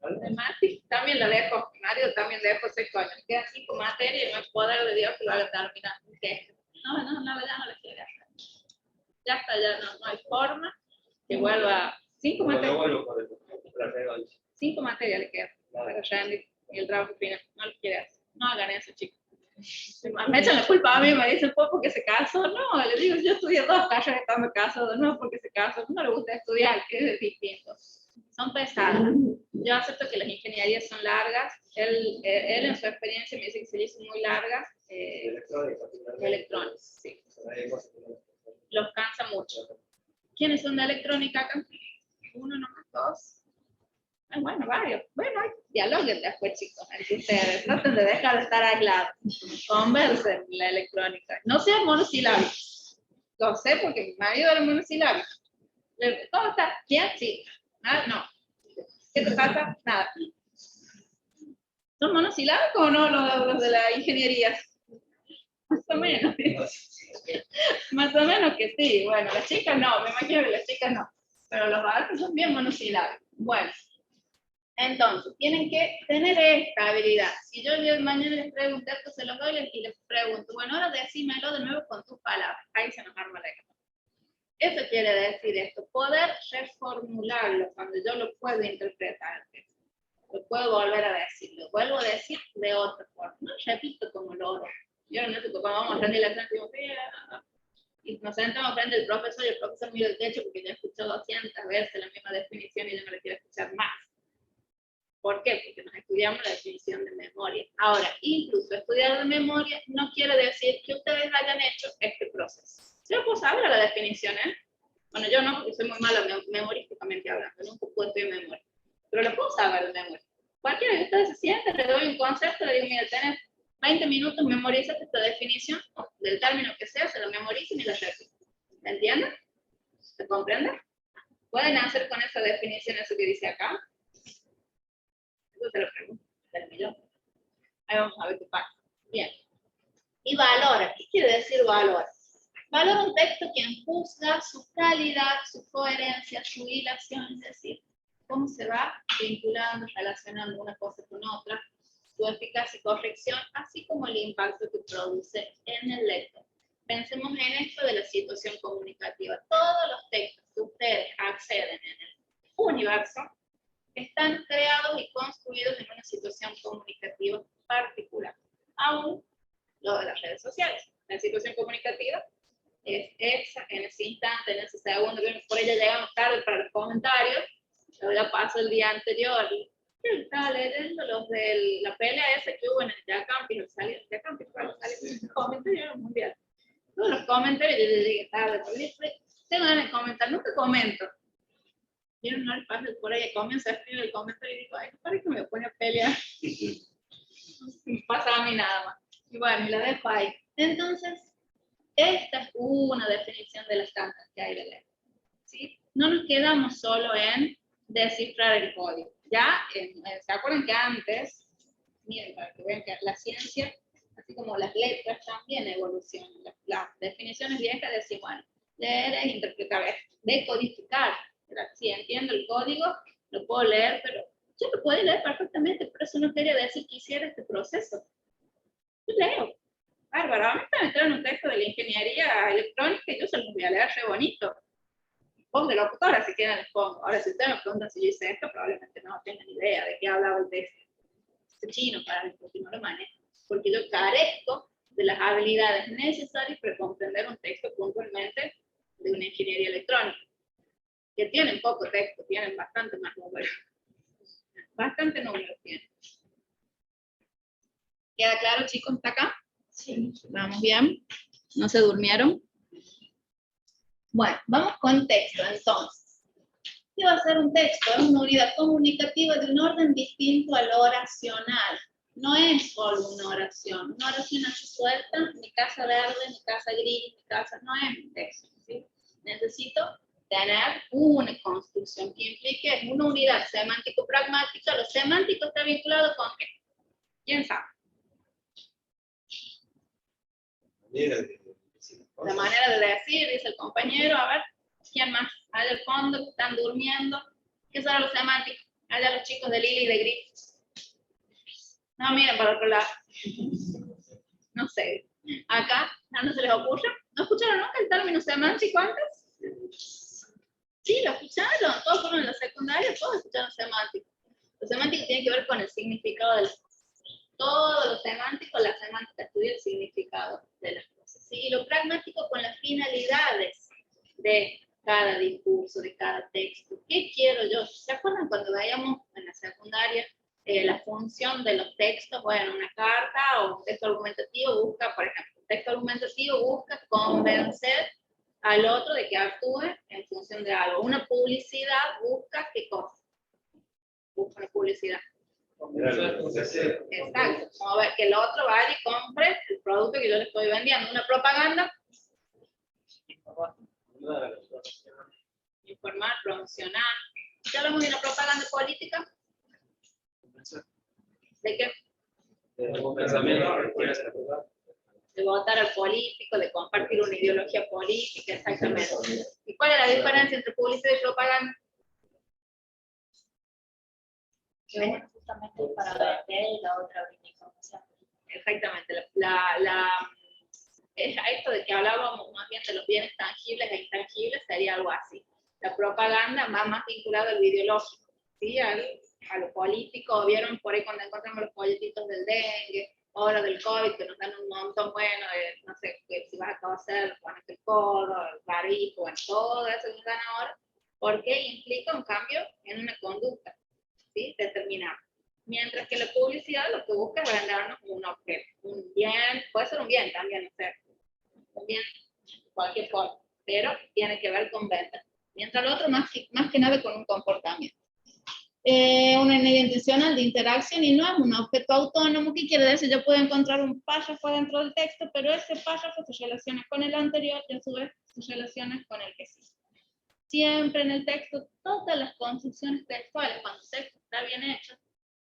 de Mati, también la dejo, mi marido también dejo 6 años, quedan 5 materias y no hay poder de Dios que lo haga terminar. No, ya no le quiere hacer. Ya está, ya no hay forma que vuelva. 5 materias. 5 materias le quedan para rendir y el trabajo final. No lo quiere hacer. No hagan eso, chicos. Me echan la culpa a mí, me dicen, pues porque se casó. No, le digo, yo estudié 2 carreras estando casado, no porque se casó, no le gusta estudiar, que es distinto. Son pesadas. Yo acepto que las ingenierías son largas. Él en su experiencia me dice que se le hizo muy largas. Electrónica. Electrónica, sí. Hay cosas que no- Los cansa mucho. ¿Quiénes son de electrónica acá? 1, no más 2. Bueno, varios. Bueno, dialoguen después, chicos, entre ustedes. Traten de dejar de estar aislados. Conversen la electrónica. No sean monosilábicos. Lo sé porque mi marido era monosilábico. ¿Cómo estás? ¿Bien? Sí. Ah, no. ¿Qué te pasa? Nada. ¿Son monosilábicos o no los de la ingeniería? Más o menos. Más o menos que sí. Bueno, las chicas no, me imagino que las chicas no. Pero los varones son bien monosilábicos. Bueno. Entonces, tienen que tener esta habilidad. Si yo mañana les traigo un texto, se los doy y les pregunto, bueno, ahora decímelo de nuevo con tus palabras. Ahí se nos arma la guerra. Eso quiere decir esto, poder reformularlo cuando yo lo puedo interpretar. Lo puedo volver a decir, lo vuelvo a decir de otra forma. No repito como loro. Yo no sé, cuando vamos a rendir la clase, digo, y nos sentamos frente al profesor y el profesor mira el techo porque ya escuchó 200 veces la misma definición y yo no le quiero escuchar más. ¿Por qué? Porque nos estudiamos la definición de memoria. Ahora, incluso estudiar de memoria no quiere decir que ustedes hayan hecho este proceso. Yo puedo saber la definición, ¿eh? Bueno, yo no, porque soy muy mala memorísticamente hablando, nunca puedo estudiar memoria. Pero lo puedo saber de memoria. Cualquiera de ustedes se siente, le doy un concepto, le digo, mira, tenés 20 minutos, memorízate esta definición del término que sea, se lo memoricen y lo repiten. ¿Me entienden? ¿Se comprende? ¿Pueden hacer con esa definición eso que dice acá? Eso te lo pregunto, del millón. Ahí vamos a ver qué pasa. Bien. Y valora. ¿Qué quiere decir valora? Valora un texto quien juzga su calidad, su coherencia, su hilación, es decir, cómo se va vinculando, relacionando una cosa con otra, su eficacia y corrección, así como el impacto que produce en el lector. Pensemos en esto de la situación comunicativa. Todos los textos que ustedes acceden en el universo están creados y construidos en una situación comunicativa particular. Aún lo de las redes sociales. La situación comunicativa es esa, en ese instante, en ese segundo, que por ella llegamos tarde para los comentarios. Yo ya paso el día anterior y estaba leyendo los de la pelea esa que hubo en el Yacampi, los salieron de Yacampi, para salir los comentarios mundial. Todos los comentarios, yo llegué tarde, porque tengo ganas de comentar, nunca comento. Yo no le paso por ahí, comienzo a escribir el comentario y digo, ay, parece que me pone a pelear. No pasa a mí nada más. Y bueno, y la dejo ahí. Entonces, esta es una definición de las tantas que hay de leer. ¿Sí? No nos quedamos solo en descifrar el código. Ya, ¿se acuerdan que antes, miren, para que vean que la ciencia, así como las letras, también evolucionan? Las definiciones viejas decían, bueno, leer es interpretar, es decodificar. Si entiendo el código, lo puedo leer, pero yo lo puedo leer perfectamente, pero eso no quería decir que hiciera este proceso. Yo leo. Bárbaro, a mí me traen un texto de la ingeniería electrónica y yo se los voy a leer re bonito. Vos de locutora, si quieren les pongo. Ahora, si ustedes me preguntan si yo hice esto, probablemente no tengan idea de qué hablaba el texto. Es chino para mí, porque no lo manejo. Porque yo carezco de las habilidades necesarias para comprender un texto puntualmente de una ingeniería electrónica. Que tienen poco texto, tienen bastante más números. Bastante números tienen. ¿Queda claro, chicos, hasta acá? Sí. ¿Vamos bien? ¿No se durmieron? Bueno, vamos con texto, entonces. ¿Qué va a ser un texto? Es una unidad comunicativa de un orden distinto al oracional. No es solo una oración. Una oración así suelta, mi casa verde, mi casa gris, mi casa... No es un texto, ¿sí? Necesito tener una construcción que implique una unidad semántico-pragmática. Lo semántico está vinculado con ¿qué? ¿Quién sabe? La manera de decir, dice el compañero, a ver, ¿quién más? Allá al fondo, que están durmiendo. ¿Qué son los semánticos? Allá los chicos de Lili y de Gris. No, miren para otro lado. No sé. Acá, ¿no se les ocurre? ¿No escucharon nunca el término semántico antes? Sí, lo escucharon. Todos fueron en la secundaria, todos escucharon semántico. Lo semántico tiene que ver con el significado de las cosas. Todo lo semántico, la semántica estudia el significado. finalidades de cada discurso, de cada texto. ¿Qué quiero yo? ¿Se acuerdan cuando veíamos en la secundaria la función de los textos? Bueno, una carta o un texto argumentativo busca, por ejemplo, un texto argumentativo busca convencer al otro de que actúe en función de algo. Una publicidad busca ¿qué cosa? Busca una publicidad. Exacto, como ver que el otro vaya y compre el producto que yo le estoy vendiendo. Una propaganda, informar, promocionar. ¿Ya hablamos de una propaganda política? ¿De qué? De votar al político, de compartir una ideología política, exactamente. ¿Y cuál es la diferencia entre publicidad y propaganda? Que uno justamente es para vender y la otra brinda información. Exactamente. Esto de que hablábamos más bien de los bienes tangibles e intangibles sería algo así. La propaganda más vinculada al ideológico, ¿sí? A lo político. Vieron por ahí cuando encontramos los folletitos del dengue, ahora del COVID, que nos dan un montón bueno, no sé, que si vas a coser, ponete el codo, el barbijo, bueno, todo eso que nos dan ahora, porque implica un cambio en una conducta, ¿sí? Determinada. Mientras que la publicidad lo que busca es vendernos un objeto, un bien, puede ser un bien también, no sé, un bien de cualquier forma, pero tiene que ver con venta. Mientras el otro más que nada con un comportamiento. Una unidad intencional de interacción y no es un objeto autónomo. ¿Qué quiere decir? Yo puedo encontrar un párrafo dentro del texto, pero ese párrafo se relaciona con el anterior y a su vez se relaciona con el que sigue. Siempre en el texto, todas las construcciones textuales, cuando el texto está bien hecho,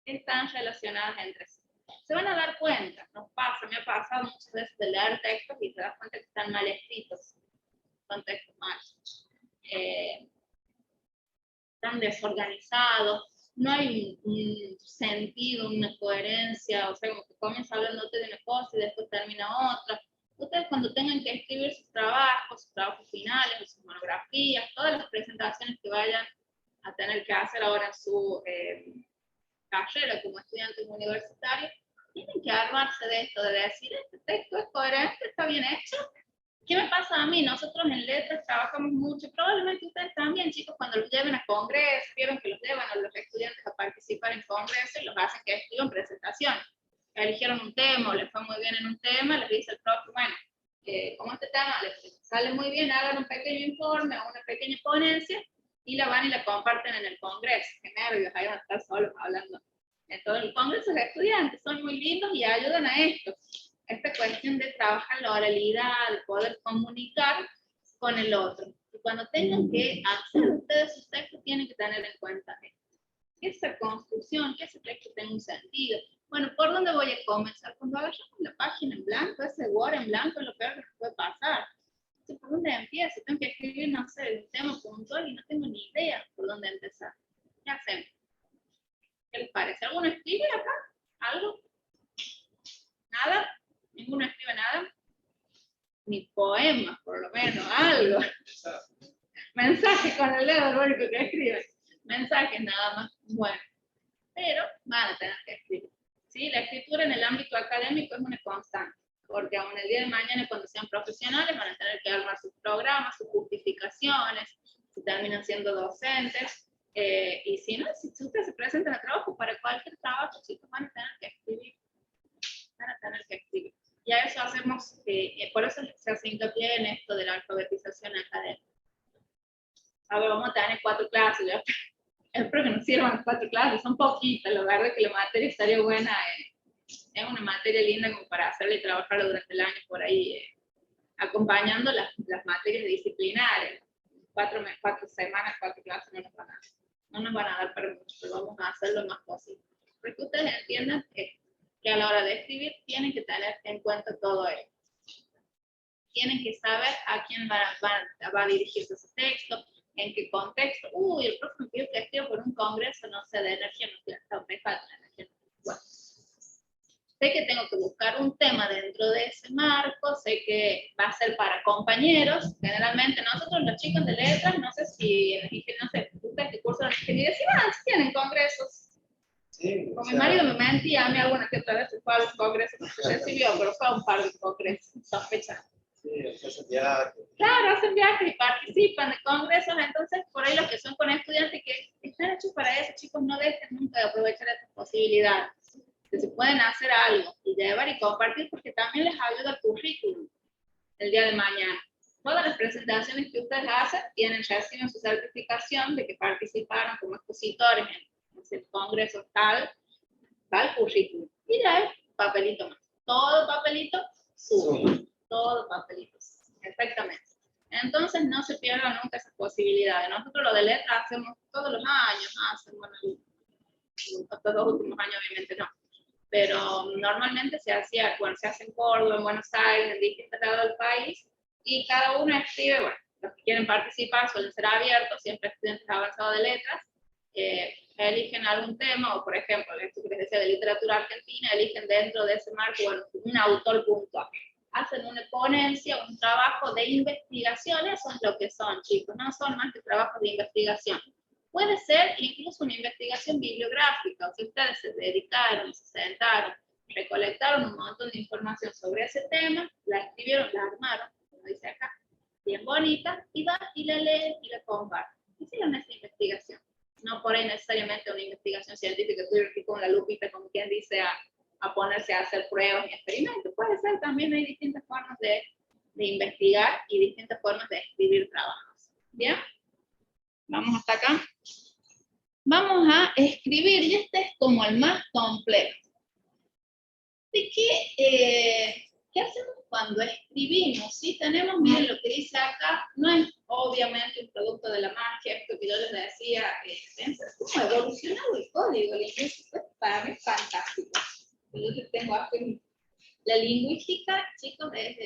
están relacionadas entre sí. Se van a dar cuenta, nos pasa, me ha pasado muchas veces de leer textos y te das cuenta que están mal escritos, son textos mal, están desorganizados, no hay un sentido, una coherencia, o sea, como que comienza hablándote de una cosa y después termina otra. Ustedes cuando tengan que escribir sus trabajos finales, sus monografías, todas las presentaciones que vayan a tener que hacer ahora en su carrera como estudiantes universitarios, tienen que armarse de esto, de decir, este texto es coherente, está bien hecho. ¿Qué me pasa a mí? Nosotros en letras trabajamos mucho, probablemente ustedes también, chicos, cuando los lleven a congresos, vieron que los llevan a los estudiantes a participar en congresos y los hacen que escriban presentaciones. Eligieron un tema o les fue muy bien en un tema, les dice el profe, bueno, como este tema les sale muy bien, hagan un pequeño informe o una pequeña ponencia y la van y la comparten en el congreso. Qué nervios, ahí van a estar solos hablando. En todo el congreso los estudiantes son muy lindos y ayudan a esto. Esta cuestión de trabajar la oralidad, de poder comunicar con el otro. Y cuando tengan que hacer ustedes sus textos, tienen que tener en cuenta esto. Que esa construcción, que ese texto tenga un sentido. Bueno, ¿por dónde voy a comenzar? Cuando agarramos la página en blanco, ese Word en blanco es lo peor que nos puede pasar. Entonces, ¿por dónde empiezo? Tengo que escribir, no sé, un tema puntual y no tengo ni idea por dónde empezar. ¿Qué hacemos? ¿Qué les parece? ¿Alguno escribe acá? ¿Algo? ¿Nada? ¿Ninguno escribe nada? Ni poemas, por lo menos, algo. Mensajes con el dedo, lo único que escriben. Mensajes nada más. Bueno, pero van a tener que escribir. ¿Sí? La escritura en el ámbito académico es una constante, porque aún el día de mañana, cuando sean profesionales, van a tener que armar sus programas, sus justificaciones, si terminan siendo docentes. Y si no, si ustedes se presentan a trabajo, para cualquier trabajo, chicos, van a tener que escribir. Van a tener que escribir. Y a eso hacemos, por eso se hace hincapié en esto de la alfabetización académica. A ver, vamos a tener 4 clases. Yo espero que nos sirvan 4 clases, son poquitas. La verdad es que la materia estaría buena. Es una materia linda como para hacerle y trabajarla durante el año por ahí, acompañando las materias disciplinares. 4 semanas, 4 clases no nos van a dar para mucho, pero vamos a hacer lo más posible. Porque ustedes entiendan que a la hora de escribir tienen que tener en cuenta todo esto. Tienen que saber a quién va a dirigirse ese texto, en qué contexto. Uy, el profe me pidió que escriba por un congreso, no sé, de energía nuclear. No, me falta energía nuclear. Bueno, sé que tengo que buscar un tema dentro de ese marco, sé que va a ser para compañeros. Generalmente nosotros los chicos de letras, no sé si, no sé, ustedes que cursan ingeniería, si tienen congresos. Sí, Con mi marido me mentía a mí alguna que otra vez fue a los congresos, no sé si vio, pero fue a un par de congresos, sospecha. Sí, hacen viajes. Claro, hacen viajes y participan de congresos, entonces por ahí los que son con estudiantes que están hechos para eso, chicos, no dejen nunca de aprovechar estas posibilidades, que se pueden hacer algo y llevar y compartir porque también les ayuda el currículum el día de mañana. Todas las presentaciones que ustedes hacen reciben su certificación de que participaron como expositores en ese congreso tal currículum. Y ya es papelito más. Todo papelito sube. Todo papelito. Exactamente. Entonces no se pierdan nunca esas posibilidades. Nosotros lo de letras hacemos todos los años, bueno, hasta los últimos años obviamente no. Pero normalmente se hacía, bueno, se hace en Córdoba, en Buenos Aires, en distintos lados del país, y cada uno escribe, bueno, los que quieren participar suelen ser abiertos, siempre estudiantes avanzados de letras, eligen algún tema, o por ejemplo, esto que les decía de literatura argentina, eligen dentro de ese marco, bueno, un autor puntual. Hacen una ponencia, un trabajo de investigación, eso es lo que son, chicos, no son más que trabajos de investigación. Puede ser incluso una investigación bibliográfica, o si ustedes se dedicaron, se sentaron, recolectaron un montón de información sobre ese tema, la escribieron, la armaron, como dice acá, bien bonita, y van y la leen y la comparten. Hicieron esa investigación. No por ahí necesariamente una investigación científica, estoy con la lupita, como quien dice, a ponerse a hacer pruebas y experimentos. Puede ser también, hay distintas formas de investigar y distintas formas de escribir trabajos. ¿Bien? Vamos hasta acá. Vamos a escribir, y este es como el más complejo. ¿De qué hacemos cuando escribimos? ¿Sí? Tenemos, miren lo que dice acá, no es obviamente un producto de la magia, esto que yo les decía, es como evolucionado el código lingüístico, para mí es fantástico. Yo tengo aquí la lingüística, chicos, es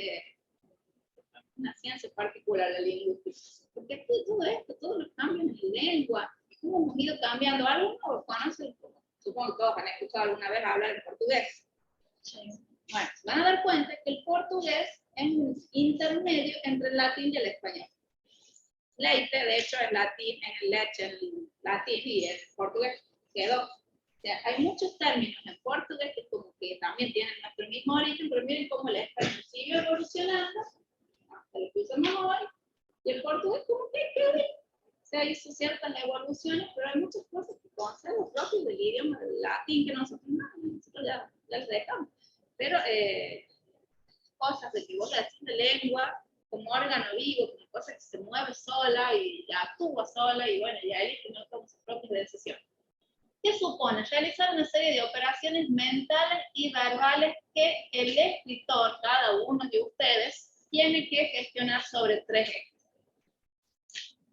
una ciencia particular, la lingüística. Porque todo esto, todos los cambios en la lengua, cómo hemos ido cambiando. Algunos conocen, supongo que todos han escuchado alguna vez hablar en portugués. Bueno, se van a dar cuenta que el portugués es un intermedio entre el latín y el español. Leite, de hecho, es latín, es el leche en latín y el portugués quedó. O sea, hay muchos términos en portugués que como que también tienen nuestro mismo origen, pero miren cómo el español sigue evolucionando hasta lo que usamos hoy, y el portugués como que quedó. O sea, hizo ciertas evoluciones, pero hay muchas cosas que conocen los propios del idioma del latín que nosotros ya les dejamos. Pero cosas de que vos decís de lengua como órgano vivo, como cosa que se mueve sola y ya actúa sola, y bueno, ya elige no toma sus propias decisiones. ¿Qué supone? Realizar una serie de operaciones mentales y verbales que el escritor, cada uno de ustedes, tiene que gestionar sobre 3 ejes.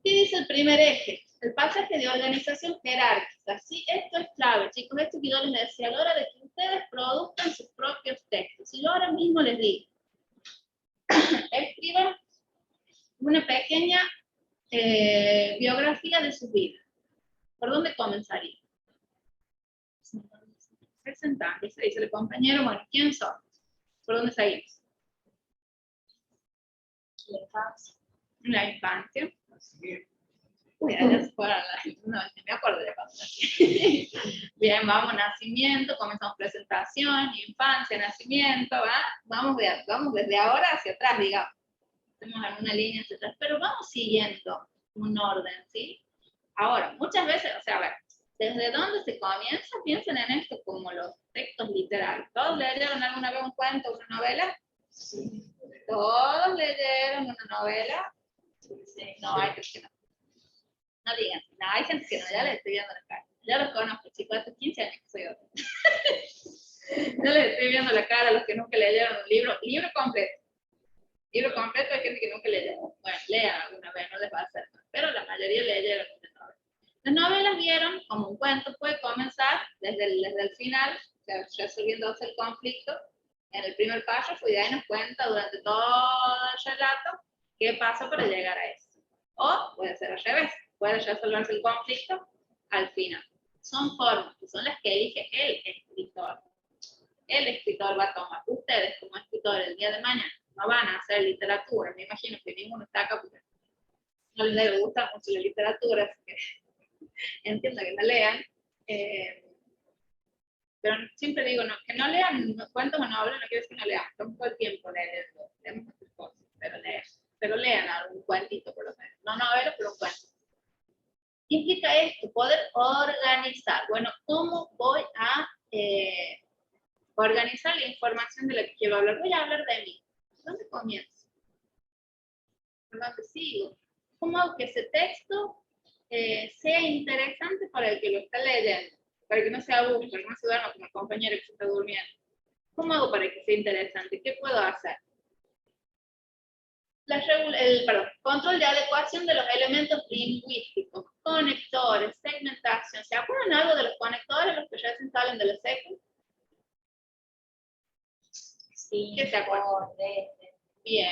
¿Qué dice el primer eje? El pasaje de organización jerárquica. Sí, esto es clave, chicos. Esto que yo les decía, a la hora de que ustedes produzcan sus propios textos. Y yo ahora mismo les digo, escriban una pequeña biografía de su vida. ¿Por dónde comenzaría? Presentante, se dice el compañero, bueno, ¿quién son? ¿Por dónde seguimos? La infancia. La infancia. Uy, ya se fueron la gente. No, ni me acuerdo de cuando nací. Bien, vamos, nacimiento, comenzamos presentación, infancia, nacimiento, ¿va? Vamos desde ahora hacia atrás, digamos. Estamos en una línea hacia atrás, pero vamos siguiendo un orden, ¿sí? Ahora, muchas veces, o sea, a ver, ¿desde dónde se comienza? Piensen en esto como los textos literarios. ¿Todos leyeron alguna vez un cuento, una novela? Sí. ¿Todos leyeron una novela? Sí. No, hay que no. No digan, no, hay gente que no, ya les estoy viendo la cara. Ya los conozco, chicos, hace 15 años que soy otro. Ya les estoy viendo la cara a los que nunca leyeron un libro completo. Libro completo hay gente que nunca leyeron. Bueno, lean alguna vez, no les va a hacer mal, pero la mayoría leyeron una novela. Las novelas vieron como un cuento puede comenzar desde el final, o sea, resolviéndose el conflicto en el primer párrafo, y de ahí nos cuenta durante todo el relato qué pasa para llegar a eso. O puede ser al revés, puede resolverse el conflicto al final. Son formas que son las que elige el escritor. El escritor va a tomar. Ustedes como escritores el día de mañana no van a hacer literatura, me imagino que ninguno está acá porque no les gusta mucho la literatura, así que entiendo que la lean. Pero siempre digo, no, que no lean cuentos o novelas, no quiero decir que no lean, estamos todo el tiempo leyendo, leemos otras cosas. pero lean algún cuentito por lo menos. No novela, pero un cuento. ¿Qué implica esto? Poder organizar. Bueno, ¿cómo voy a organizar la información de la que quiero hablar? Voy a hablar de mí. ¿Dónde comienzo? ¿Por dónde sigo? ¿Cómo hago que ese texto sea interesante para el que lo está leyendo? Para que no se aburra, para que no se duerma como el compañero que se está durmiendo. ¿Cómo hago para que sea interesante? ¿Qué puedo hacer? Control de adecuación de los elementos lingüísticos, conectores, segmentación. ¿Se acuerdan algo de los conectores, los que ya se instalan de la secu? Sí, ¿Qué se acuerdan? Bien,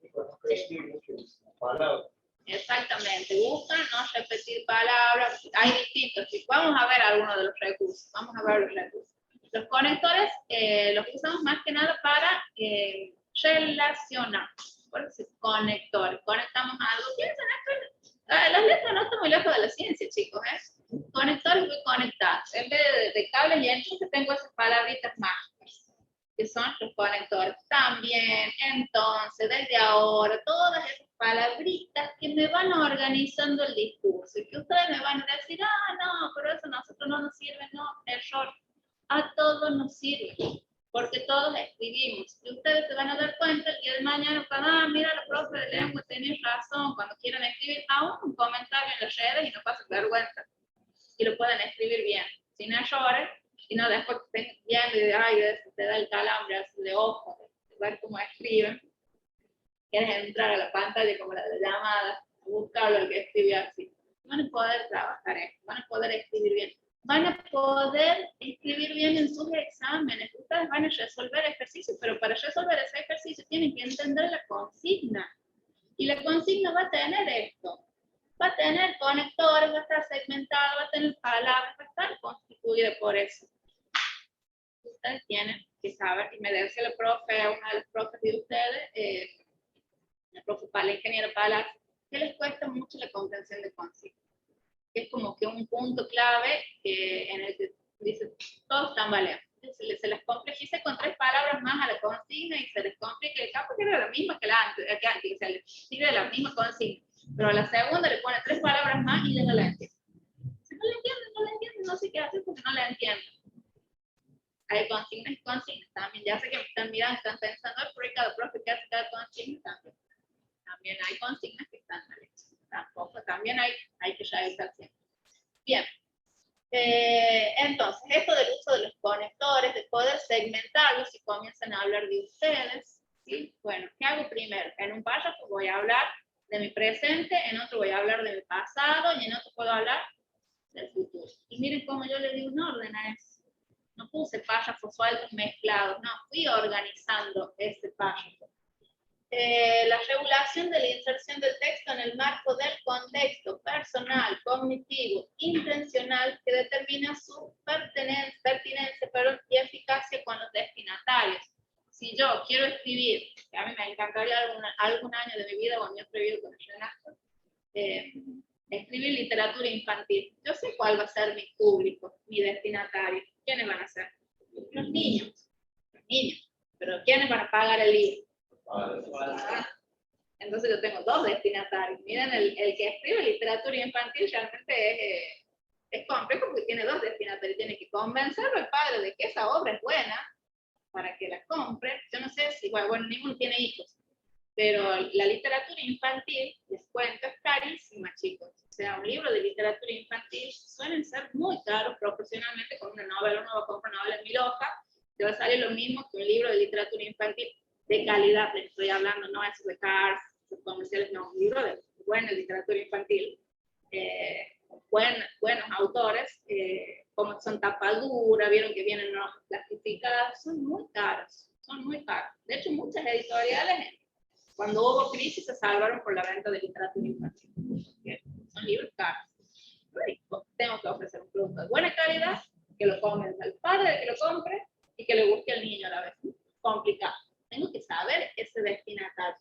Y cuando escribí muchas palabras. exactamente. Buscan no repetir palabras. Hay distintos. Vamos a ver algunos de los recursos. Vamos a ver los recursos. Los conectores los usamos más que nada para relacionar. Por eso es conectores. Conectamos algo. Piensen esto. Las letras no están muy lejos de la ciencia, chicos. Conectores muy conectados. En vez de cables y entonces tengo esas palabritas mágicas, que son los conectores. También, entonces, desde ahora, todas esas palabritas que me van organizando el discurso. Y que ustedes me van a decir, no, pero eso a nosotros no nos sirve. No, error. A todos nos sirve. Porque todos escribimos. Y ustedes se van a dar cuenta el día de mañana, cuando, mira, la profe de lengua tenía razón, cuando quieran escribir aún un comentario en las redes y no pasen vergüenza. Y lo pueden escribir bien, sin errores, y no después que estén viendo y de, ay, te da el calambre así de ojo, de ver cómo escriben. Quieres entrar a la pantalla como la de llamada, buscarlo el que escribe así. Van a poder trabajar esto, van a poder escribir bien. Van a poder escribir bien en sus exámenes. Ustedes van a resolver ejercicios, pero para resolver ese ejercicio tienen que entender la consigna. Y la consigna va a tener esto. Va a tener conectores, va a estar segmentada, va a tener palabras, va a estar constituida por eso. Ustedes tienen que saber, y me decía la profe, una de las profes de ustedes, la profe para la ingeniera Palas, que les cuesta mucho la comprensión de consigna. Es como que un punto clave en el que dice, todos tambalean. Se les complejiza con 3 palabras más a la consigna y se les complica el campo, que era la misma que la antes, o sea, le sigue la misma consigna, pero a la segunda le pone 3 palabras más y ya no la entiende. Si no la entienden, no sé qué hacer porque no la entienden. Hay consignas y consignas también. Ya sé que me están mirando, están pensando, por cada profe que hace cada consigna también. También hay consignas que están mal hechas. Tampoco, también hay que revisar siempre. Bien. Entonces, esto del uso de los conectores, de poder segmentarlos si comienzan a hablar de ustedes, ¿sí? Bueno, ¿qué hago primero? En un párrafo voy a hablar de mi presente, en otro voy a hablar de mi pasado y en otro puedo hablar del futuro. Y miren cómo yo le di un orden a eso. No puse párrafos sueltos mezclados, no, fui organizando ese párrafo. La regulación de la inserción del texto en el marco del contexto personal, cognitivo, intencional que determina su pertinencia y eficacia con los destinatarios. Si yo quiero escribir, que a mí me encantaría algún año de mi vida o en mi otro vida con el Renato, escribir literatura infantil, yo sé cuál va a ser mi público, mi destinatario. ¿Quiénes van a ser? Los niños. Pero ¿quiénes van a pagar el libro? Entonces yo tengo 2 destinatarios. Miren, el que escribe literatura infantil realmente es complejo porque tiene 2 destinatarios. Tiene que convencerlo al padre de que esa obra es buena para que la compre. Yo no sé si, bueno, ninguno tiene hijos, pero la literatura infantil, les cuento, es carísima, chicos. O sea, un libro de literatura infantil suelen ser muy caros proporcionalmente con una novela. Uno va a comprar una novela en 1000 hojas, te va a salir lo mismo que un libro de literatura infantil de calidad. Les estoy hablando, no esos de Cars, esos comerciales, no, un libro de buena literatura infantil, buenos autores, como son tapadura, vieron que vienen en hojas plastificadas, son muy caros, son muy caros. De hecho, muchas editoriales, cuando hubo crisis, se salvaron por la venta de literatura infantil. Son libros caros. Tengo que ofrecer un producto de buena calidad, que lo convenza al padre de que lo compre y que le guste al niño a la vez. Complicado. Tengo que saber ese destinatario.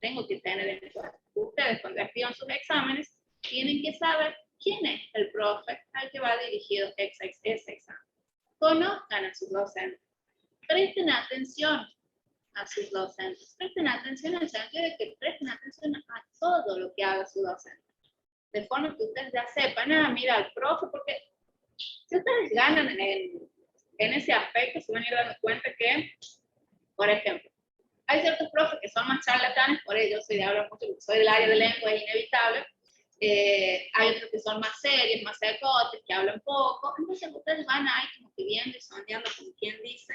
Tengo que tener en cuenta. Ustedes, cuando escriban sus exámenes, tienen que saber quién es el profe al que va dirigido ese examen. Conozcan a sus docentes. Presten atención a sus docentes. Presten atención en el sentido de que presten atención a todo lo que haga su docente. De forma que ustedes ya sepan, mira al profe, porque si ustedes ganan en ese aspecto, se van a ir dando cuenta que, por ejemplo, hay ciertos profes que son más charlatanes, por ello soy de hablar mucho, porque soy del área de lengua, es inevitable. Hay otros que son más serios, más secotes, que hablan poco. Entonces ustedes van ahí como que viendo y sondeando con quien dice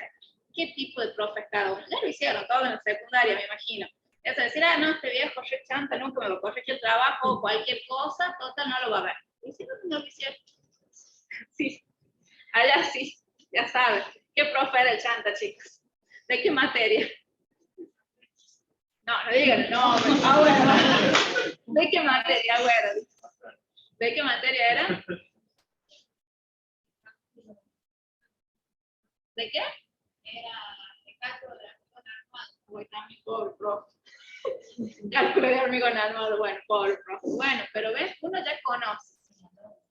qué tipo de profe es cada uno. Ya lo hicieron todo en la secundaria, me imagino. Es decir, no, este viejo es chanta, nunca me lo corrige el trabajo o cualquier cosa, total no lo va a ver. ¿Lo hicieron o no lo hicieron? Sí, allá sí, ya sabes. ¿Qué profe era el chanta, chicos? ¿De qué materia? No, no digan, no, bueno. ¿De qué materia, güero? ¿De qué materia era? ¿De qué? Era de cálculo de hormigón armado. Uy, también pobre profe. Cálculo de hormigón armado, bueno, pobre profe. Bueno, pero ves, uno ya conoce.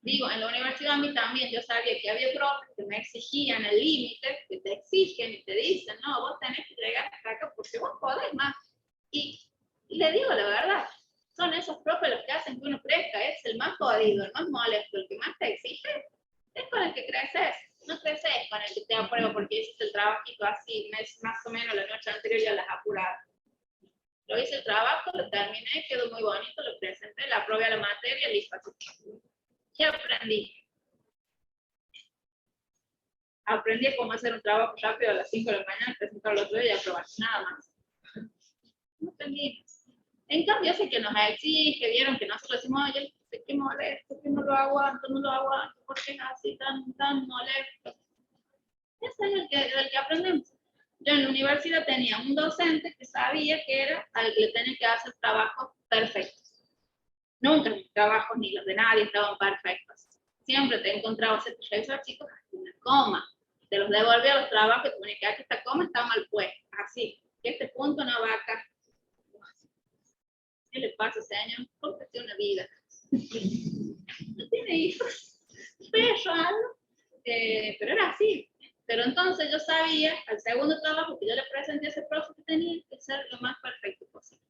Digo, en la universidad a mí también, yo sabía que había profes que me exigían el límite, que te exigen y te dicen, no, vos tenés que llegar hasta acá porque vos podés más. Y le digo la verdad, son esos profes los que hacen que uno crezca, es el más jodido, el más molesto, el que más te exige, es con el que creces. No creces con el que te aprueba porque hiciste el trabajito así, más o menos la noche anterior ya las apurado. Lo hice el trabajo, lo terminé, quedó muy bonito, lo presenté, la aprobé a la materia, listo. ¿Qué aprendí? Aprendí a cómo hacer un trabajo rápido a las 5 de la mañana, presentarlo al otro día y aprobar, nada más. No aprendí. En cambio, sé que nos exige, vieron que nosotros decimos, oye, qué molesto, que no lo aguanto, ¿por qué es así tan molesto? Ese es el que aprendemos. Yo en la universidad tenía un docente que sabía que era al que le tenía que hacer trabajos perfectos. Nunca mis trabajos ni los de nadie estaban perfectos. Siempre te he encontrado ese profesor, chicos, una coma. Te los devolvía los trabajos y te ponía que esta coma está mal puesta. Así, que este punto no va acá. ¿Qué le pasa, señor? Porque tiene una vida. No tiene hijos. Fue raro, pero era así. Pero entonces yo sabía, al segundo trabajo que yo le presenté a ese profe, que tenía que ser lo más perfecto posible.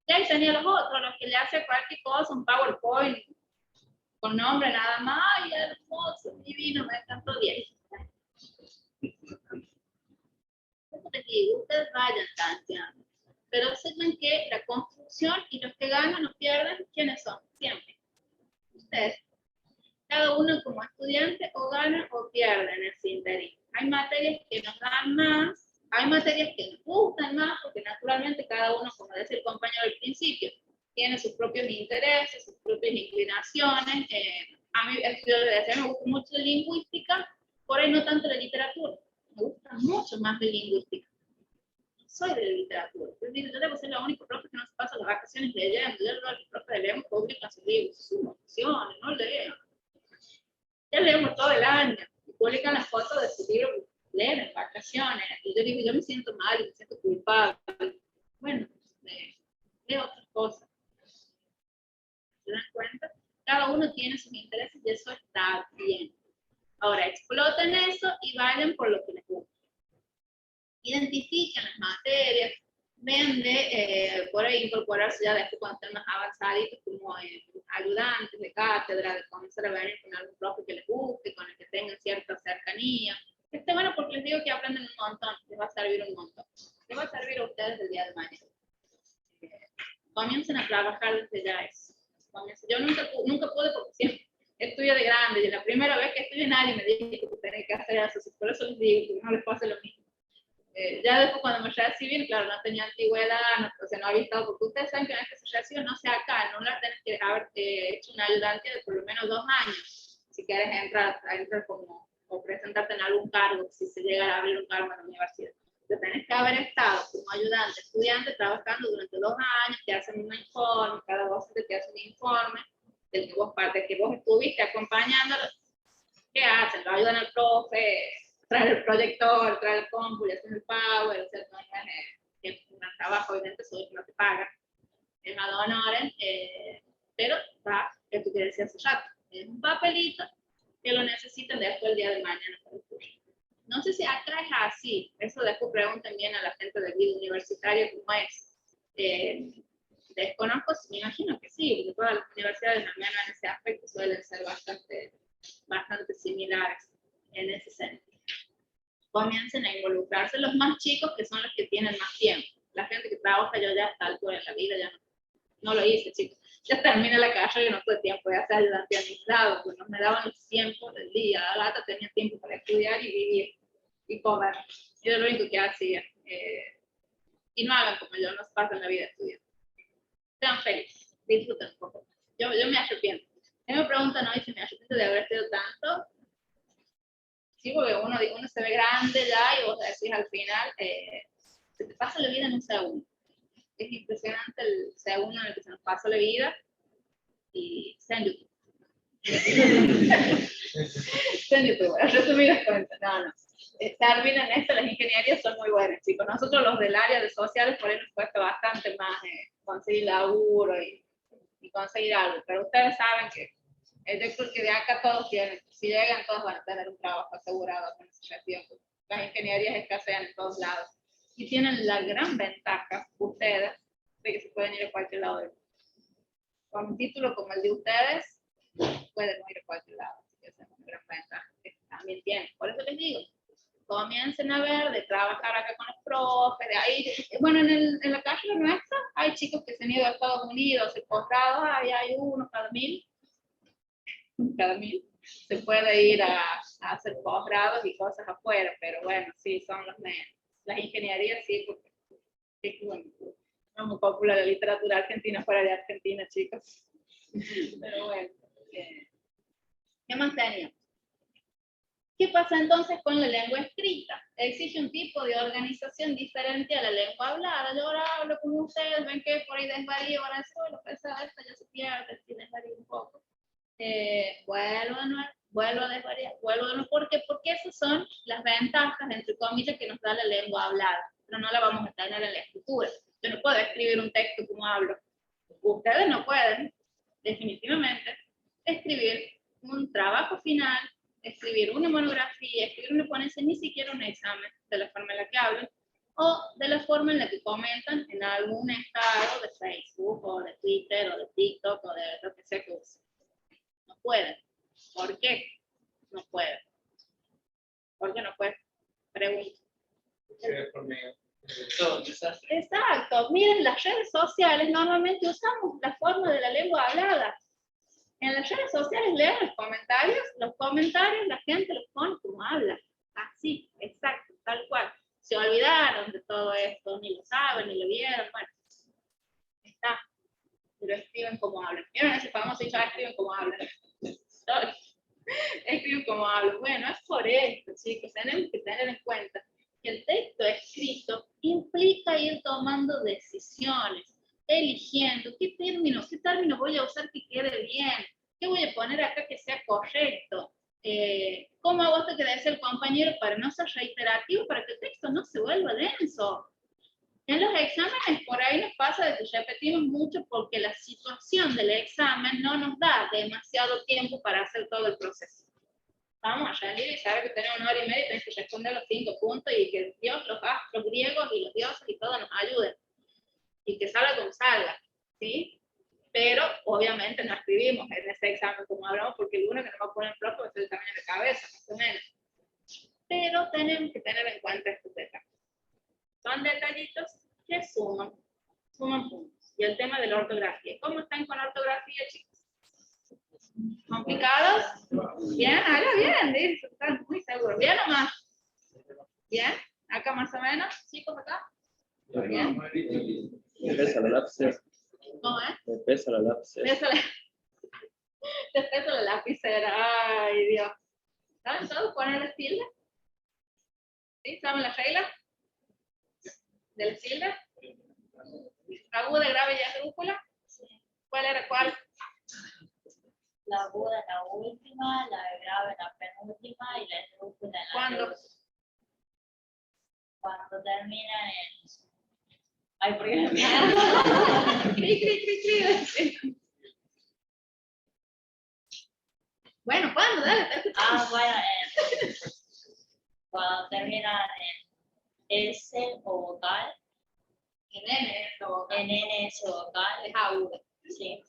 Y ahí tenía los otros, los que le hacen cualquier cosa, un PowerPoint, con nombre nada más, ay, hermoso, divino, me encantó bien. Eso les digo, ustedes vayan tanteando. Pero sepan que la construcción y los que ganan o pierden, ¿quiénes son? Siempre. Ustedes. Cada uno como estudiante o gana o pierde en ese interín. Hay materias que nos dan más, hay materias que nos gustan más, porque naturalmente cada uno, como decía el compañero al principio, tiene sus propios intereses, sus propias inclinaciones. A mí, yo le decía, me gusta mucho la lingüística, por ahí no tanto la literatura, me gusta mucho más la lingüística. Soy de la literatura, es decir, yo debo ser la única profe que no se pasa las vacaciones leyendo. Yo los profes de leemos publican sus libros, sus emociones, no leen. Ya leemos todo el año y publican las fotos de su libro, leen en vacaciones. Y yo digo, yo me siento mal, me siento culpable. Bueno, de otras cosas. ¿Se dan cuenta? Cada uno tiene sus intereses y eso está bien. Ahora, exploten eso y vayan por lo que les gusta. Identifiquen las materias, vean de por ahí incorporarse ya después cuando estén más avanzaditos como ayudantes de cátedra, de comenzar a venir con algún profe que les guste, con el que tengan cierta cercanía. Esté bueno porque les digo que aprenden un montón, les va a servir un montón. Les va a servir a ustedes el día de mañana. Comiencen a trabajar desde ya eso. Yo nunca pude porque siempre estudié de grande y la primera vez que estudié nadie me dijo que tenía que hacer eso, por eso les digo que no les pase lo mismo. Ya después cuando me recibí, claro, no tenía antigüedad, o sea, no había estado, porque ustedes saben que en este se recibe, no sé acá, no la tenés que haber hecho una ayudante de por lo menos 2 años, si quieres entrar como, o presentarte en algún cargo, si se llega a abrir un cargo en la universidad. Te tenés que haber estado como ayudante, estudiante, trabajando durante 2 años, te hacen un informe, cada docente te hace un informe, del que vos estuviste acompañándolo. ¿Qué hacen? Lo ayudan al profe, traer el proyector, traer el compu, hacen el power, o sea, no es un gran trabajo, obviamente, eso no te paga, es ad honorem, pero va, que tú quieres decir hace rato, es un papelito que lo necesitan después el día de mañana para el curso. No sé si acá es así, eso después pregunten bien a la gente del vida universitario cómo es. Desconozco, me imagino que sí, porque todas las universidades, al menos en ese aspecto, suelen ser bastante similares en ese sentido. Comiencen a involucrarse los más chicos, que son los que tienen más tiempo. La gente que trabaja, yo ya a esta altura en la vida ya no lo hice, chicos. Ya terminé la carrera y no tuve tiempo de hacer ayudante administrado, pues no me daban los tiempos del día. La gata tenía tiempo para estudiar y vivir y comer. Era lo único que hacía. Y no hagan como yo, no se pasen la vida estudiando. Sean felices, disfruten un poco. Yo me arrepiento. Me preguntan hoy si me arrepiento de haber estudiado tanto. Sí, porque uno se ve grande ya y vos decís al final, se te pasa la vida en un segundo. Es impresionante el segundo en el que se nos pasa la vida y sea en YouTube. Sea en YouTube, bueno, resumidas cuentas, no. Terminan esto, las ingenierías son muy buenas, chicos. Nosotros los del área de sociales por ahí nos cuesta bastante más conseguir laburo y conseguir algo, pero ustedes saben que yo creo que de acá todos tienen, si llegan todos van a tener un trabajo asegurado con esa gestión. Las ingenierías escasean en todos lados y tienen la gran ventaja, ustedes, de que se pueden ir a cualquier lado del mundo. Con un título como el de ustedes, pueden ir a cualquier lado, así que esa es una gran ventaja que también tienen. Por eso les digo, comiencen a ver, de trabajar acá con los profes, de ahí, bueno, en la carrera nuestra hay chicos que se han ido a Estados Unidos, el posgrado, hay uno cada 1000, se puede ir a hacer posgrados y cosas afuera, pero bueno, sí, son los menos. Las ingenierías sí, porque es muy popular la literatura argentina fuera de Argentina, chicos. Pero bueno, ¿qué más teníamos? ¿Qué pasa entonces con la lengua escrita? Exige un tipo de organización diferente a la lengua hablada. Yo ahora hablo con ustedes, ven que por ahí desvarío, ahora solo, esta ya se pierde, si desvarío un poco. Vuelvo a desvariar, vuelvo de nuevo. ¿Por qué? Porque esas son las ventajas, entre comillas, que nos da la lengua hablada, pero no la vamos a tener en la escritura. Yo no puedo escribir un texto como hablo. Ustedes no pueden, definitivamente, escribir un trabajo final, escribir una monografía, escribir una ponencia, ni siquiera un examen, de la forma en la que hablan, o de la forma en la que comentan en algún estado de Facebook, o de Twitter, o de TikTok, o de lo que sea que usen. No pueden. ¿Por qué? No pueden. ¿Por qué no pueden? Pregunto. Exacto. Miren, las redes sociales normalmente usamos la forma de la lengua hablada. En las redes sociales lean los comentarios la gente los pone como habla. Así, exacto, tal cual. Se olvidaron de todo esto, ni lo saben, ni lo vieron, bueno. Está. Pero escriben como hablan. ¿Vieron ese famoso dicho, escriben como hablan? Escriben como hablan. Bueno, es por esto, chicos. Tenemos que tener en cuenta que el texto escrito implica ir tomando decisiones, eligiendo qué término voy a usar que quede bien, qué voy a poner acá que sea correcto, cómo hago esto que decía el compañero para no ser reiterativo, para que el texto no se vuelva denso. En los exámenes por ahí nos pasa de que repetimos mucho porque la situación del examen no nos da demasiado tiempo para hacer todo el proceso. Vamos a rendir y saber que tenemos 1 hora y media y tenemos que responder los 5 puntos y que Dios, los astros griegos y los dioses y todo nos ayuden. Y que salga como salga, ¿sí? Pero obviamente no escribimos en ese examen como hablamos porque el uno que nos va a poner flojo es el tamaño de cabeza, más o menos. Pero tenemos que tener en cuenta estos detalles. Son detallitos que suman puntos. Y el tema de la ortografía. ¿Cómo están con la ortografía, chicos? ¿Complicados? Bien, haga bien, dice, están muy seguros. ¿Bien o más? ¿Bien? ¿Acá más o menos? ¿Chicos acá? ¿Bien? Me pesa la lapicera. ¿Cómo es? Me pesa la lapicera. Te pesa la lapicera. Ay, Dios. ¿Saben todos poner tilde? ¿Sí? ¿Saben las reglas? ¿De la tilde? ¿Aguda, grave y esdrújula? ¿Cuál era cuál? La aguda en la última, la grave en la penúltima y la esdrújula en la ¿Cuándo? penúltima. Cuando terminan en... Ay, por ejemplo. Cri. Bueno, ¿cuándo? Dale, te escuchamos. Bueno, cuando cuando terminan en S o vocal, En N es vocal, en NS vocal, es aguda. sí.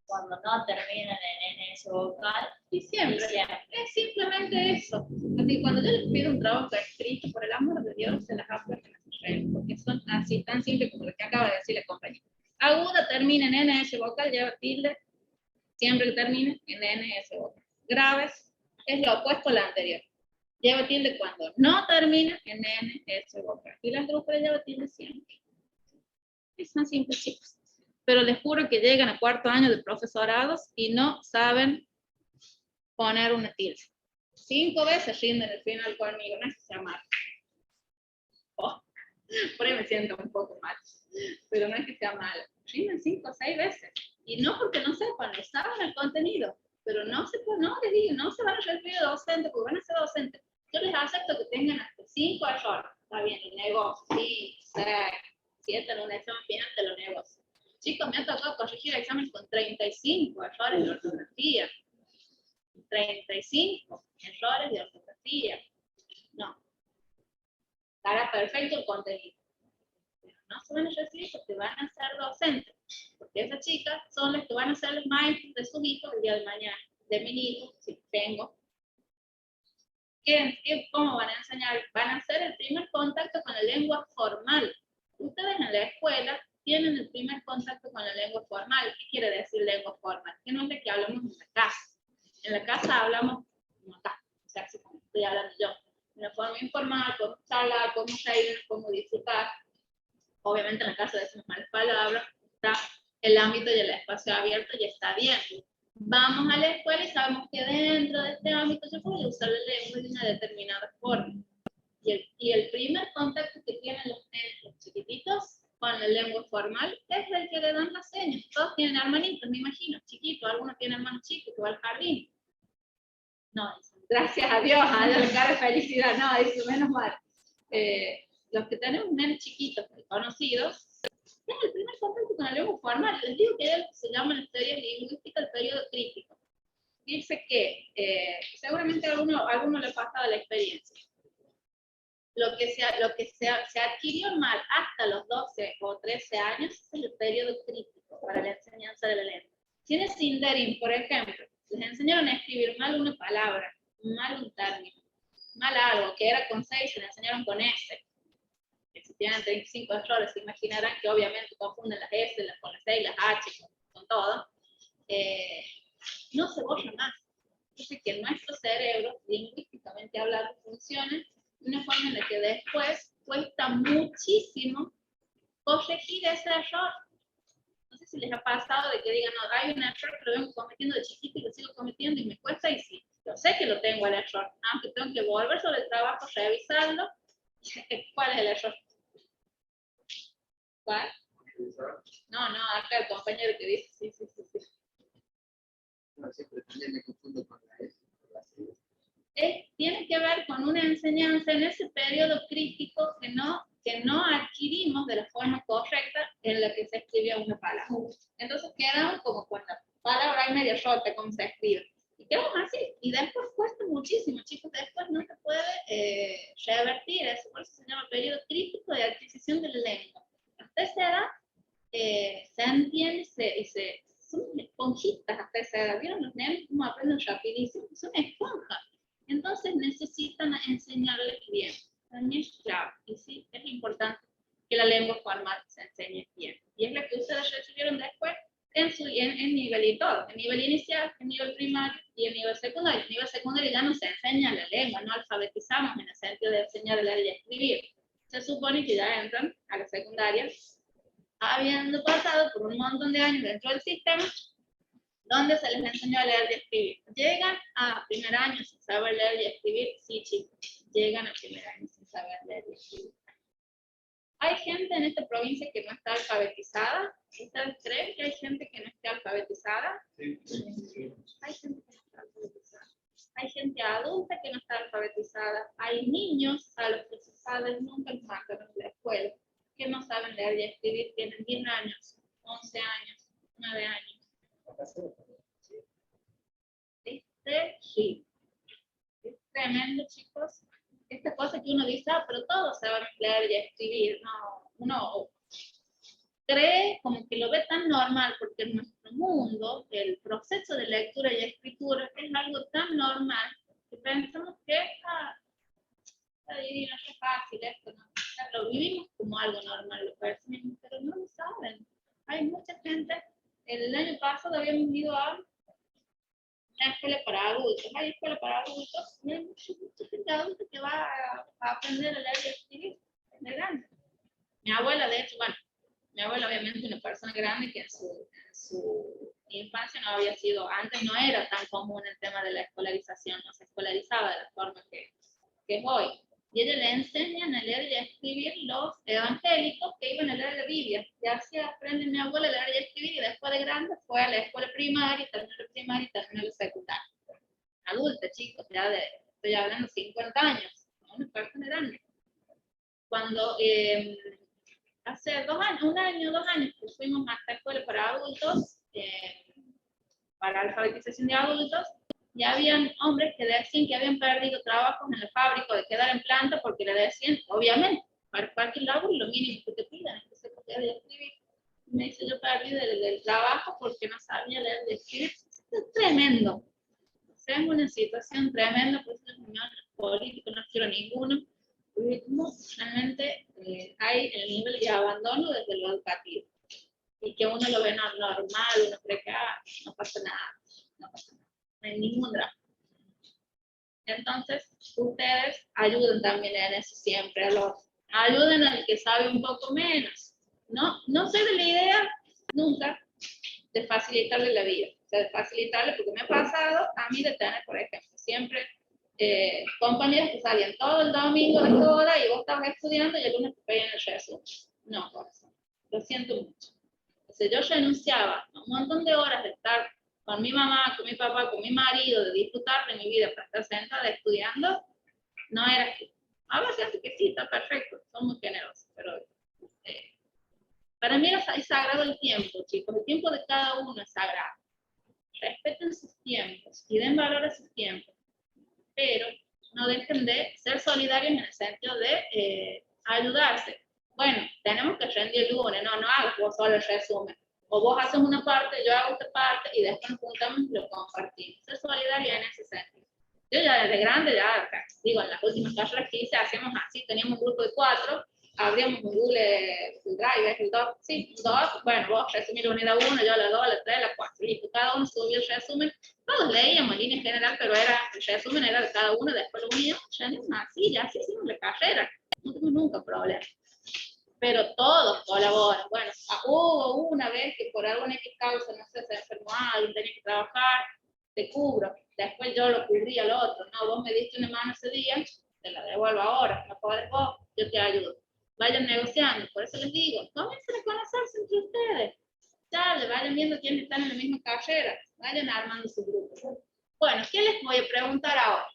Cuando no terminan en NS vocal, Y siempre. Es simplemente eso. Así, cuando yo les pido un trabajo escrito, por el amor de Dios, se las hago que las arreglen, porque son así, tan simples como lo que acaba de decir la compañera. Aguda termina en NS vocal, lleva tilde, siempre que termine en NS vocal. Graves es lo opuesto a la anterior. Lleva tilde cuando no termina en NS vocal. Y las grupos lleva tilde siempre. Es tan simple, chicos. Pero les juro que llegan a cuarto año de profesorados y no saben poner una tilde. 5 veces rinden el final conmigo, no es que sea malo. Oh, por ahí me siento un poco mal, pero no es que sea malo. Rinden 5 o 6 veces. Y no porque no sepan, no saben el contenido, pero no les digo, no se van a recibir de docente porque van a ser docentes. Yo les acepto que tengan hasta 5 errores. Está bien, el negocio, 5, 6, 7 en un examen final te lo negocio. Chicos, me ha tocado corregir exámenes con 35 errores de ortografía. 35 errores de ortografía. No. Estará perfecto el contenido. Pero no se van a recibir porque van a ser docentes. Porque esas chicas son las que van a ser los maestros de sus hijos el día de mañana. De mi hijo, si tengo. ¿Cómo van a enseñar? Van a hacer el primer contacto con la lengua formal. Ustedes en la escuela tienen el primer contacto con la lengua formal. ¿Qué quiere decir lengua formal? Que no es de que hablamos en la casa. En la casa hablamos como acá, o sea, así como estoy hablando yo. De una forma informal, cómo charlar, cómo reír, cómo disfrutar. Obviamente en la casa decimos malas palabras, está el ámbito y el espacio abierto y está bien. Vamos a la escuela y sabemos que dentro de este ámbito yo puedo usar la lengua de una determinada forma. Y el primer contacto que tienen los nenes, los chiquititos, con la lengua formal, es el que le dan las señas. Todos tienen hermanitos, me imagino, chiquitos, algunos tienen hermanos chicos que van al jardín. No, gracias a Dios, a la cara de felicidad, no, eso menos mal. Los que tenemos nenes chiquitos, conocidos, es el primer contacto con la lengua formal. Les digo que es lo que se llama en la teoría lingüística el periodo crítico. Dice que, seguramente a alguno le ha pasado la experiencia. Lo que se adquirió mal hasta los 12 o 13 años es el periodo crítico para la enseñanza de la lengua. Si en el Sindarin, por ejemplo, les enseñaron a escribir mal una palabra, mal un término, mal algo, que era con 6, se le enseñaron con S. Que si tienen 35 errores, se imaginarán que obviamente confunden las S con las C y las H, con todo. No se borra más. Dice que nuestro cerebro, lingüísticamente hablando, funciona de una forma en la que después cuesta muchísimo corregir ese error. No sé si les ha pasado de que digan, no, hay un error que lo vengo cometiendo de chiquito y lo sigo cometiendo y me cuesta, y sí, yo sé que lo tengo el error, aunque tengo que volver sobre el trabajo, revisarlo. ¿Cuál es el error? ¿Cuál? No, acá el compañero que dice, sí. No, siempre también me confundo con la S. Tiene que ver con una enseñanza en ese periodo crítico que no adquirimos de la forma correcta en la que se escribía una palabra. Entonces quedamos como con la palabra hay media rota, como se escribe. Y quedamos así. Y después cuesta muchísimo, chicos. Después no se puede revertir eso. Por eso se llama periodo crítico de adquisición de la lengua. Hasta esa edad se entiende son esponjitas hasta esa edad. ¿Vieron los nenes cómo aprenden rapidísimo? Son esponjas. Entonces necesitan enseñarles bien. También es clave. Y sí, es importante que la lengua formal se enseñe bien. Y es lo que ustedes recibieron después en nivel y todo. En nivel inicial, en nivel primario y en nivel secundario. En nivel secundario ya no se enseña la lengua, no alfabetizamos en el sentido de enseñar a leer y a escribir. Se supone que ya entran a la secundaria habiendo pasado por un montón de años dentro del sistema donde se les enseñó a leer y a escribir. ¿Llegan a primer año sin saber leer y escribir? Sí, chicos. Llegan a primer año sin saber leer y escribir. ¿Hay gente en esta provincia que no está alfabetizada? ¿Ustedes creen que hay gente que no esté alfabetizada? Sí. Hay gente que no está alfabetizada. Hay gente adulta que no está alfabetizada. Hay niños a los que sus padres nunca los mandaron a la escuela, que no saben leer y escribir, tienen 10 años, 11 años, 9 años. Sí. Es tremendo, chicos. esta cosa que uno dice, pero todos saben leer y escribir, no, uno cree como que lo ve tan normal, porque en nuestro mundo el proceso de lectura y escritura es algo tan normal que pensamos que está divino, es fácil esto, ¿no? O sea, lo vivimos como algo normal, lo percibimos, pero no lo saben. Hay mucha gente, el año pasado habíamos ido a una escuela para adultos, hay escuela para adultos, y hay mucha gente adulta que va a aprender a leer y escribir de grande. Mi abuela, de hecho, bueno, mi abuela obviamente una persona grande que en su infancia no había sido, antes no era tan común el tema de la escolarización, no se escolarizaba de la forma que es hoy. Y ella le enseñan a leer y a escribir los evangélicos que iban a leer la Biblia. Y así aprende mi abuela a leer y a escribir, y después de grande fue a la escuela primaria, terminó la primaria y terminó la secundaria. Adulta, chicos, ya estoy hablando de 50 años, una persona grande. Cuando hace 2 años, 1 año, 2 años, que fuimos a esta escuela para adultos, para alfabetización de adultos, ya habían hombres que decían que habían perdido trabajos en la fábrica de quedar en planta porque le decían, obviamente, para cualquier labor lo mínimo que te pidan es que se pueda escribir. Me dice, yo perdí del trabajo porque no sabía leer y escribir. Esto es tremendo. Es una situación tremenda, pues no político, no quiero ninguno. Porque como realmente hay el nivel de abandono desde lo educativo. Y que uno lo ve normal, uno cree que no pasa nada, no pasa nada. No hay ningún drama. Entonces, ustedes ayuden también en eso siempre, ayuden al que sabe un poco menos. No soy de la idea nunca de facilitarle la vida, o sea, de facilitarle, porque me ha pasado a mí de tener, por ejemplo, siempre compañeros que salían todo el domingo de joda y vos estabas estudiando y el lunes te pedían el resumen. No, corazón, lo siento mucho. O sea, yo renunciaba a un montón de horas de estar con mi mamá, con mi papá, con mi marido, de disfrutar de mi vida para estar sentada estudiando, no era así. Ahora siento que sí, está perfecto, son muy generosos, pero para mí es sagrado el tiempo, chicos, el tiempo de cada uno es sagrado. Respeten sus tiempos y den valor a sus tiempos, pero no dejen de ser solidarios en el sentido de ayudarse. Bueno, tenemos que rendir el lunes, no hagas vos solo el resumen. O vos haces una parte, yo hago esta parte y después nos juntamos y lo compartimos. Ser solidaria en ese sentido. Yo ya desde grande, ya digo, en las últimas carreras que hice, hacíamos así, teníamos un grupo de 4, abríamos un Google Drive, el doc, sí, un doc, bueno, vos resumís la unidad 1, yo la 2, la 3, la 4, listo, cada uno subía el resumen, todos leíamos en línea general, pero el resumen era de cada uno, después lo uníamos, ya así hicimos la carrera, no tuvimos nunca problemas. Pero todos colaboran. Bueno, hubo una vez que por alguna causa, no sé, se enfermó alguien, tenía que trabajar, te cubro. Después yo lo cubrí al otro. No, vos me diste una mano ese día, te la devuelvo ahora. No podés vos, yo te ayudo. Vayan negociando. Por eso les digo, comiencen a conocerse entre ustedes. Dale, vayan viendo quiénes están en la misma carrera. Vayan armando su grupo. Bueno, ¿qué les voy a preguntar ahora?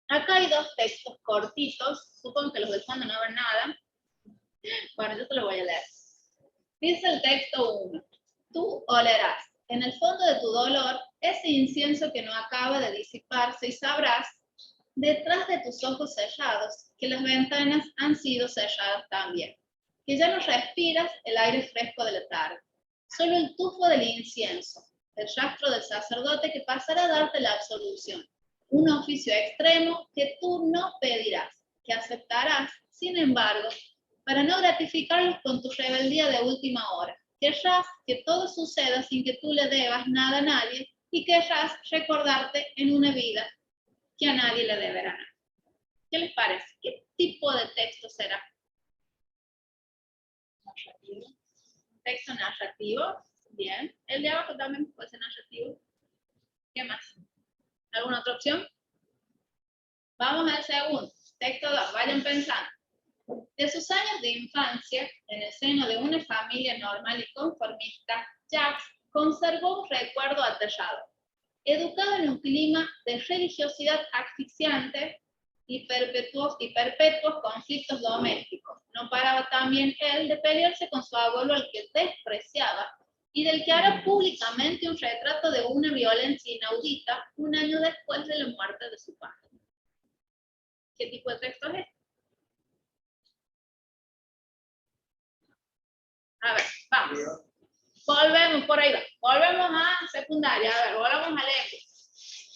Acá hay 2 textos cortitos. Supongo que los del fondo no ven nada. Bueno, yo te lo voy a leer. Dice el texto 1. Tú olerás en el fondo de tu dolor ese incienso que no acaba de disiparse y sabrás, detrás de tus ojos cerrados, que las ventanas han sido cerradas también, que ya no respiras el aire fresco de la tarde, solo el tufo del incienso, el rastro del sacerdote que pasará a darte la absolución, un oficio extremo que tú no pedirás, que aceptarás, sin embargo, para no gratificarlos con tu rebeldía de última hora. Querrás que todo suceda sin que tú le debas nada a nadie y querrás recordarte en una vida que a nadie le deberá nada. ¿Qué les parece? ¿Qué tipo de texto será? Narrativo. Texto narrativo. Bien. El de abajo también puede ser narrativo. ¿Qué más? ¿Alguna otra opción? Vamos al segundo. Texto 2. Vayan pensando. De sus años de infancia, en el seno de una familia normal y conformista, Jacques conservó un recuerdo aterrador. Educado en un clima de religiosidad asfixiante y perpetuos conflictos domésticos, no paraba también él de pelearse con su abuelo al que despreciaba y del que hará públicamente un retrato de una violencia inaudita 1 año después de la muerte de su padre. ¿Qué tipo de texto es este? A ver, vamos. Volvemos, por ahí va. Volvemos a secundaria. A ver, volvemos a lengua.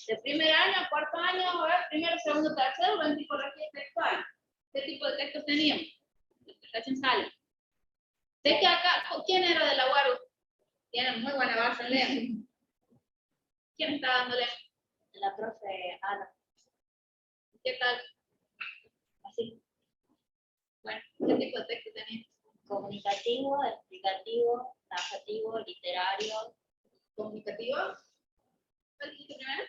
De primer año a cuarto año, a ver, primero, segundo, tercero, en tipología textual. ¿Qué tipo de textos teníamos? Recién sale. Sé que acá, ¿quién era de la UARU? Tienen muy buena base en lengua. ¿Quién está dándole? La profe Ana. ¿Qué tal? Así. Bueno, ¿qué tipo de texto tenías? Comunicativo, explicativo, narrativo, literario. ¿Comunicativo? ¿Cuál dijiste primero?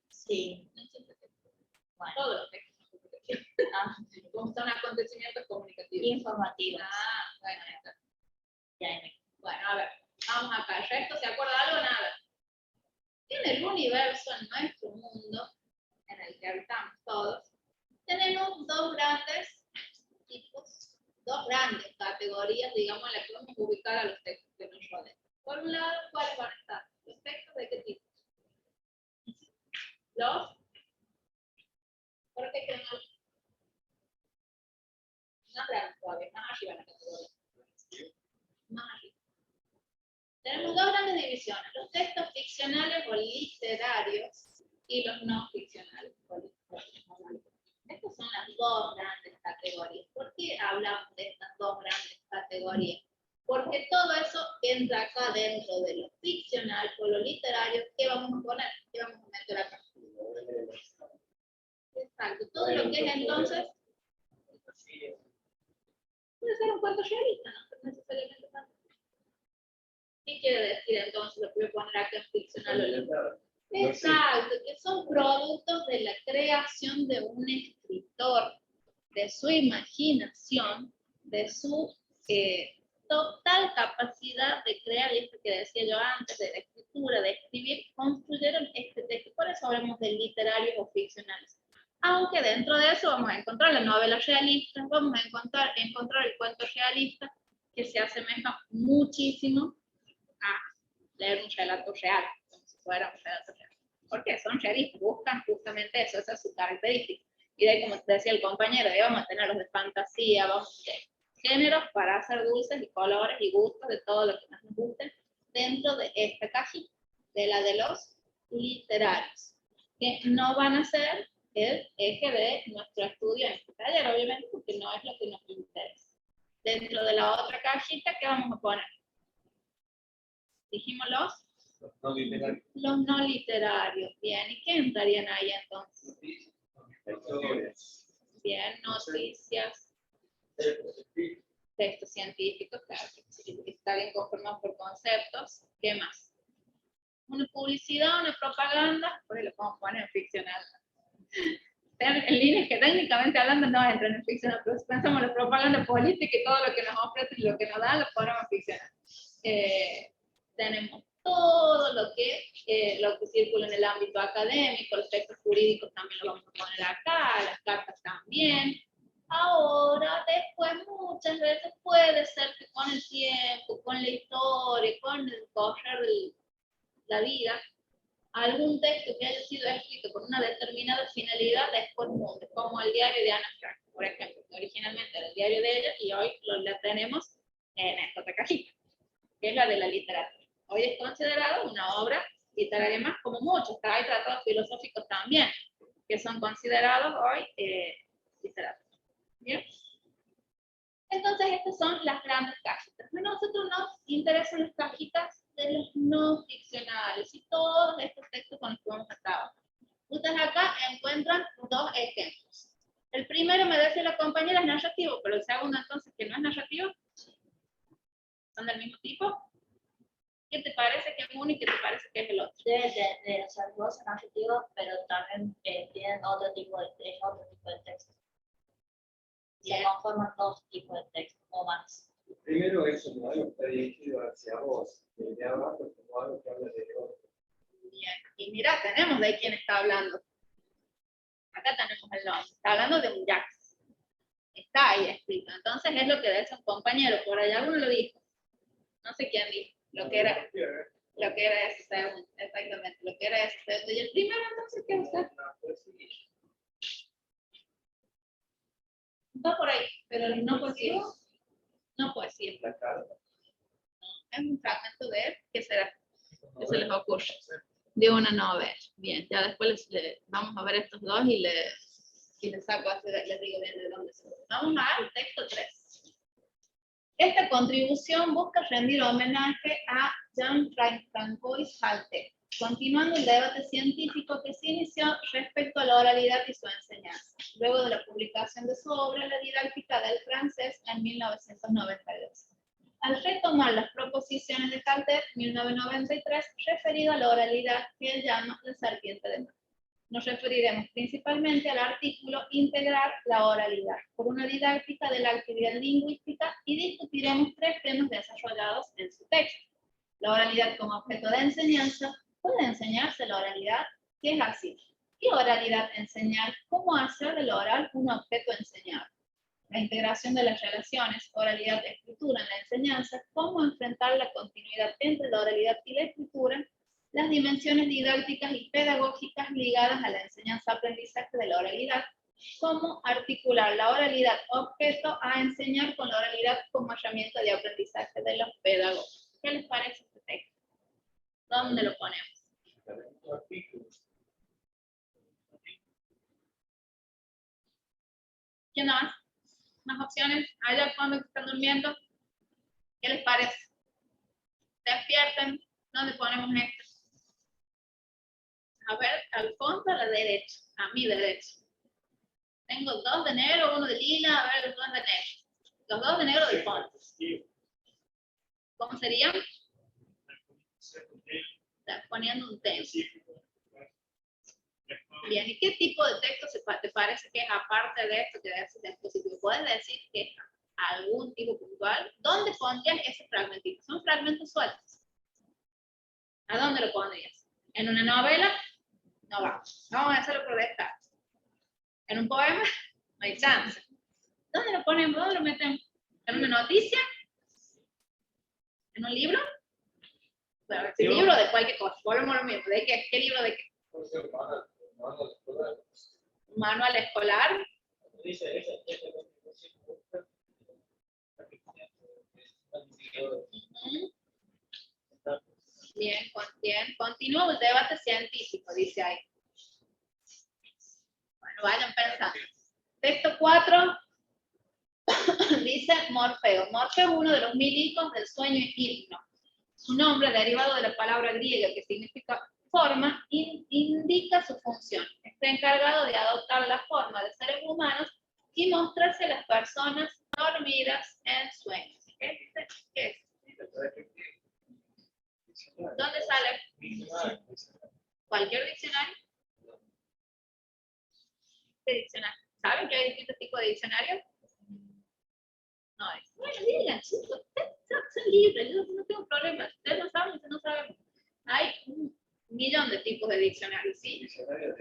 Sí. No siempre texto. Bueno. Todos los textos son comunicativos. Ah, Como son acontecimientos comunicativos. informativo. Ah, bueno, ahí está. Ya me- Bueno, a ver, vamos acá. ¿El resto se acuerda algo o nada? En el universo, en nuestro mundo, en el que habitamos todos, tenemos dos grandes tipos, dos grandes categorías, digamos, en las que vamos a ubicar a los textos que nos rodean. Por un lado, ¿cuáles van a estar? ¿Los textos de qué tipo? Los. ¿Por qué que más grandes todavía, más arriba en la categoría? Más arriba. Tenemos dos grandes divisiones, los textos ficcionales o literarios y los no ficcionales o literarios. Estas son las dos grandes categorías. ¿Por qué hablamos de estas dos grandes categorías? Porque todo eso entra acá dentro de lo ficcional o lo literario. ¿Qué vamos a poner? ¿Qué vamos a meter acá? Exacto. Todo lo que es entonces puede ser un cuento realista, no necesariamente tanto. ¿Qué quiere decir entonces lo que voy a poner acá en ficcional o literario? Exacto, que son productos de la creación de un escritor, de su imaginación, de su total capacidad de crear, esto que decía yo antes, de la escritura, de escribir, construyeron este texto. Por eso hablamos de literarios o ficcionales. Aunque dentro de eso vamos a encontrar la novela realista, vamos a encontrar el cuento realista, que se asemeja muchísimo a leer un relato real, como si fuera un relato real. ¿Por qué? Son realistas, buscan justamente eso, esa es su característica. Y de ahí, como decía el compañero, ahí vamos a tener los de fantasía, vamos a tener géneros para hacer dulces y colores y gustos de todo lo que más nos guste dentro de esta cajita, de la de los literarios, que no van a ser el eje de nuestro estudio en este taller, obviamente, porque no es lo que nos interesa. Dentro de la otra cajita, ¿qué vamos a poner? Dijimos No literarios. los no literarios. Bien, ¿y qué entrarían ahí entonces? Bien, noticias, textos científicos, claro, que está bien conformado por conceptos. ¿Qué más? Una publicidad, una propaganda, pues lo podemos poner en ficcional. En líneas que técnicamente hablando no entran en ficcional, pero si pensamos en la propaganda política y todo lo que nos ofrecen y lo que nos dan, lo ponemos en ficcional. Tenemos todo lo que circula en el ámbito académico, los textos jurídicos también lo vamos a poner acá, las cartas también. Ahora, después, muchas veces puede ser que con el tiempo, con la historia, con el correr de la vida, algún texto que haya sido escrito con una determinada finalidad después mude, como el diario de Ana Frank, por ejemplo, que originalmente era el diario de ella y hoy lo tenemos en esta otra cajita, que es la de la literatura. Hoy es considerado una obra literaria más, como muchos, hay tratados filosóficos también, que son considerados hoy literatura. ¿Bien? Entonces, estas son las grandes cajitas. A nosotros nos interesan las cajitas de los no ficcionales y todos estos textos con los que vamos a trabajar. Ustedes acá encuentran dos ejemplos. El primero, me decía la compañera, es narrativo, pero el segundo entonces, que no es narrativo, son del mismo tipo. ¿Qué te parece que es uno y qué te parece que es el otro? Deben de ser dos narrativos, pero también tienen otro tipo de texto. Se conforman dos tipos de texto o más. Primero es un modelo que está dirigido hacia vos, de abajo como algo que habla de otro. Bien, y mira, tenemos de quién está hablando. Acá tenemos el nombre, está hablando de un Jax. Está ahí escrito. Entonces es lo que dice un compañero, por allá uno lo dijo. No sé quién dijo, lo que era ese segundo, exactamente, lo que era ese segundo. Y el primero entonces, ¿qué es usted? Va por ahí, pero no poesía. No poesía. La carta. Es un fragmento de él. ¿Qué será? ¿Qué se les ocurre? De una novela. Bien, ya después vamos a ver estos dos y les saco, les digo bien de dónde son. Vamos al texto 3. Esta contribución busca rendir homenaje a Jean-Francois Halte, continuando el debate científico que se inició respecto a la oralidad y su enseñanza, luego de la publicación de su obra La didáctica del francés en 1992. Al retomar las proposiciones de Caltet, 1993, referido a la oralidad que él llama la serpiente de mar. Nos referiremos principalmente al artículo Integrar la oralidad, por una didáctica de la actividad lingüística, y discutiremos 3 temas desarrollados en su texto. La oralidad como objeto de enseñanza. ¿Puede enseñarse la oralidad? Si es así. ¿Qué oralidad enseñar? ¿Cómo hacer del oral un objeto enseñable? La integración de las relaciones oralidad-escritura en la enseñanza, cómo enfrentar la continuidad entre la oralidad y la escritura, las dimensiones didácticas y pedagógicas ligadas a la enseñanza-aprendizaje de la oralidad, cómo articular la oralidad objeto a enseñar con la oralidad como herramienta de aprendizaje de los pedagogos. ¿Qué les parece este texto? ¿Dónde lo ponemos? ¿Quién más? ¿Más opciones? Allá cuando están durmiendo. ¿Qué les parece? Despierten. ¿Dónde ponemos esto? A ver, al fondo a la derecha. A mi derecha. Tengo 2 de negro, 1 de lila. A ver, los 2 de negro. Los 2 de negro del fondo. ¿Cómo serían? Estás poniendo un texto. Bien, ¿y qué tipo de texto te parece que es aparte de esto que haces de expositivo? ¿Puedes decir que es algún tipo puntual? ¿Dónde pondrías ese fragmentito? Son fragmentos sueltos. ¿A dónde lo pondrías? ¿En una novela? No va. Vamos a hacerlo por descarte. ¿En un poema? No hay chance. ¿Dónde lo ponemos? ¿Dónde lo metemos? ¿En una noticia? ¿En un libro? Bueno, ¿el libro de cualquier cosa? Volvemos a lo mismo. ¿De qué? ¿Qué libro de qué? Manual escolar. Bien, bien. Continúa el debate científico, dice ahí. Bueno, vayan pensando. Texto 4 dice Morfeo. Morfeo es uno de los 1000 hijos del sueño hipno. Su nombre, derivado de la palabra griega que significa forma, indica su función. Está encargado de adoptar la forma de seres humanos y mostrarse a las personas dormidas en sueños. ¿Qué dice? ¿Qué es? ¿Dónde sale? ¿Cualquier diccionario? ¿Qué diccionario? ¿Saben que hay distintos tipos de diccionarios? No es. Bueno, digan, chicos, ustedes son libres, yo no tengo problema. Ustedes no saben, ustedes no saben. Hay un millón de tipos de diccionarios, ¿sí? Diccionario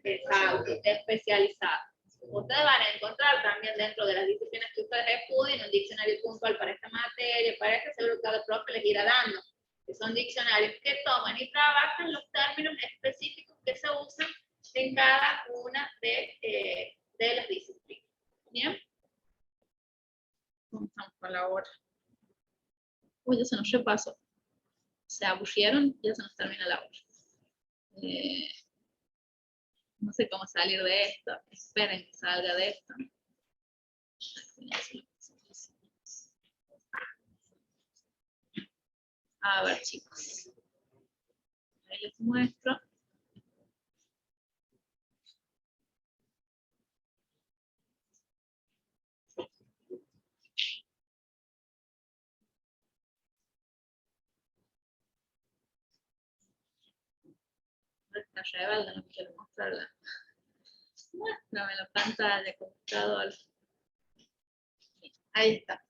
Exacto, especializado. Ustedes van a encontrar también dentro de las disciplinas que ustedes estudien un diccionario puntual para esta materia, para este, seguro que cada profe les irá dando, que son diccionarios que toman y trabajan los términos específicos que se usan en cada una de las disciplinas. ¿Bien? ¿Cómo estamos con la hora? Uy, ya se nos repasó. Se aburrieron, ya se nos termina la hora. No sé cómo salir de esto. Esperen que salga de esto. A ver, chicos. Ahí les muestro. Esta rebelde, no quiero mostrarla. Muéstrame la pantalla, computador. Ahí está.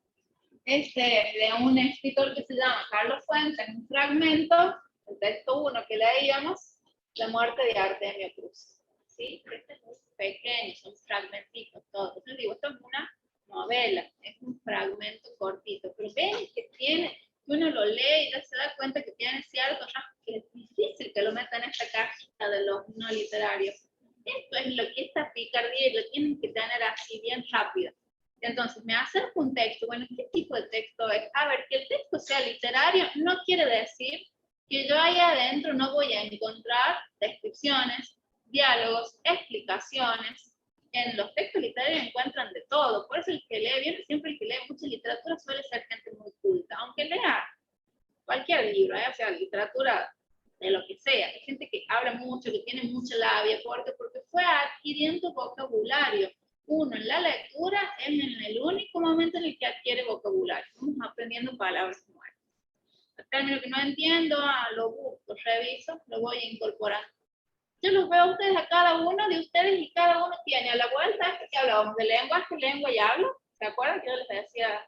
Este de un escritor que se llama Carlos Fuentes, un fragmento, el texto 1 que leíamos, La muerte de Artemio Cruz. ¿Sí? Este es muy pequeño, son fragmentitos todos. Entonces digo, esto es una novela, es un fragmento cortito, pero ven que tiene, que uno lo lee y ya se da cuenta que tiene ciertos rasgos que es difícil que lo metan en esta cajita de los no literarios. Esto es lo que esta picardía lo tienen que tener así bien rápido. Entonces, me acerco un texto. Bueno, ¿qué tipo de texto es? A ver, que el texto sea literario no quiere decir que yo ahí adentro no voy a encontrar descripciones, diálogos, explicaciones. En los textos literarios encuentran de todo. Por eso el que lee bien, siempre el que lee mucha literatura suele ser gente muy culta. Aunque lea cualquier libro, o sea, literatura de lo que sea. Hay gente que habla mucho, que tiene mucha labia, porque fue adquiriendo vocabulario. Uno en la lectura es en el único momento en el que adquiere vocabulario. Vamos aprendiendo palabras nuevas. El término que no entiendo, lo busco, reviso, lo voy a incorporar. Yo los veo a ustedes, a cada uno de ustedes, y cada uno tiene a la vuelta, que hablábamos de lenguaje, lengua y hablo. ¿Se acuerdan que yo les decía?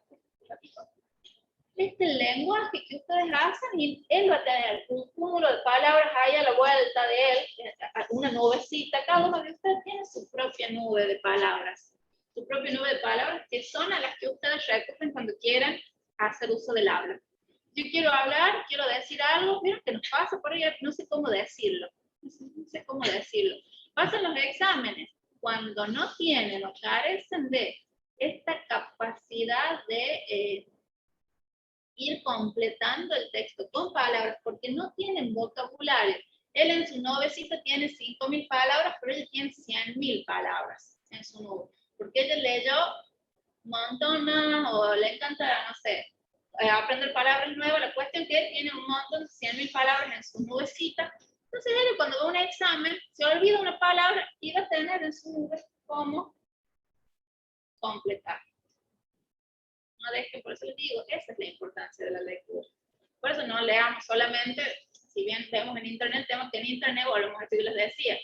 Este lenguaje que ustedes hacen, y él va a tener un cúmulo de palabras ahí a la vuelta de él, una nubecita. Cada uno de ustedes tiene su propia nube de palabras, su propia nube de palabras que son a las que ustedes recogen cuando quieren hacer uso del habla. Yo quiero hablar, quiero decir algo, miren que nos pasa por ahí, no sé cómo decirlo, no sé cómo decirlo. Pasan los exámenes, cuando no tienen o carecen de esta capacidad de ir completando el texto con palabras, porque no tienen vocabulario. Él en su nubecita tiene 5.000 palabras, pero ella tiene 100.000 palabras en su nube, porque ella leyó un montón más, o le encanta, no sé, aprender palabras nuevas. La cuestión es que él tiene un montón de 100.000 palabras en su nubecita. Entonces él, cuando va a un examen, se olvida una palabra y va a tener en su nube cómo completar. No dejen, por eso les digo, esa es la importancia de la lectura. Por eso no leamos solamente, si bien vemos en internet, tenemos que en internet, volvemos a decir, les decía,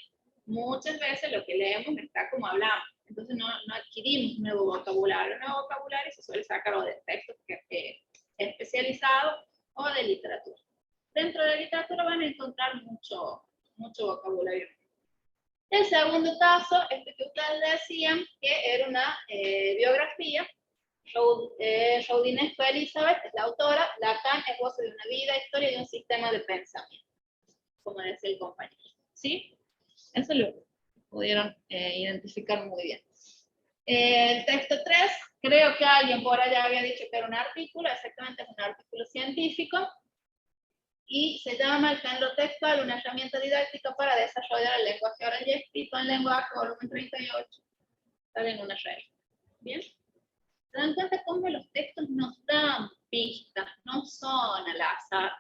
muchas veces lo que leemos está como hablamos. Entonces no adquirimos nuevo vocabulario. El nuevo vocabulario se suele sacar o de textos especializados o de literatura. Dentro de la literatura van a encontrar mucho vocabulario. El segundo caso, este que ustedes decían, que era una biografía. Roudinesco Elizabeth es la autora, Lacan es voz de una vida, historia y un sistema de pensamiento, como decía el compañero. ¿Sí? Eso lo pudieron identificar muy bien. El texto 3, creo que alguien por allá había dicho que era un artículo, exactamente es un artículo científico, y se llama El género textual, una herramienta didáctica para desarrollar el lenguaje oral y escrito en lenguaje, volumen 38, sale en una regla. ¿Bien? ¿Se dan cuenta cómo los textos nos dan pistas, no son al azar,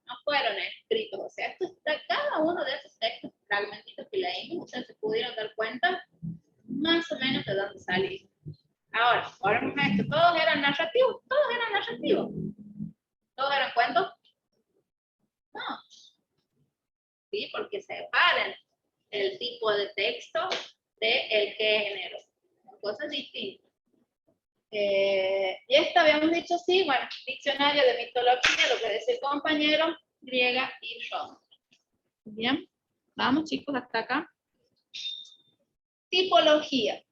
no fueron escritos? O sea, esto está, cada uno de esos textos, fragmentitos que leímos, ustedes se pudieron dar cuenta más o menos de dónde salieron. Ahora, volvemos a esto, ¿todos eran narrativos? Todos eran narrativos. ¿Todos eran cuentos? No. ¿Sí? Porque separen el tipo de texto del género. Son cosas distintas. Y esta habíamos dicho, sí, bueno, diccionario de mitología, lo que decía el compañero, griega y roma. Bien, vamos chicos hasta acá. Tipología.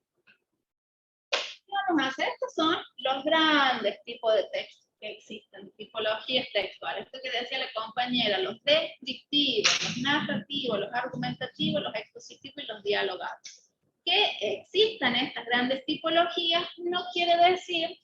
¿Qué vamos a hacer? Estos son los grandes tipos de textos que existen, tipologías textuales. Esto que decía la compañera, los descriptivos, los narrativos, los argumentativos, los expositivos y los dialogados. Que existan estas grandes tipologías no quiere decir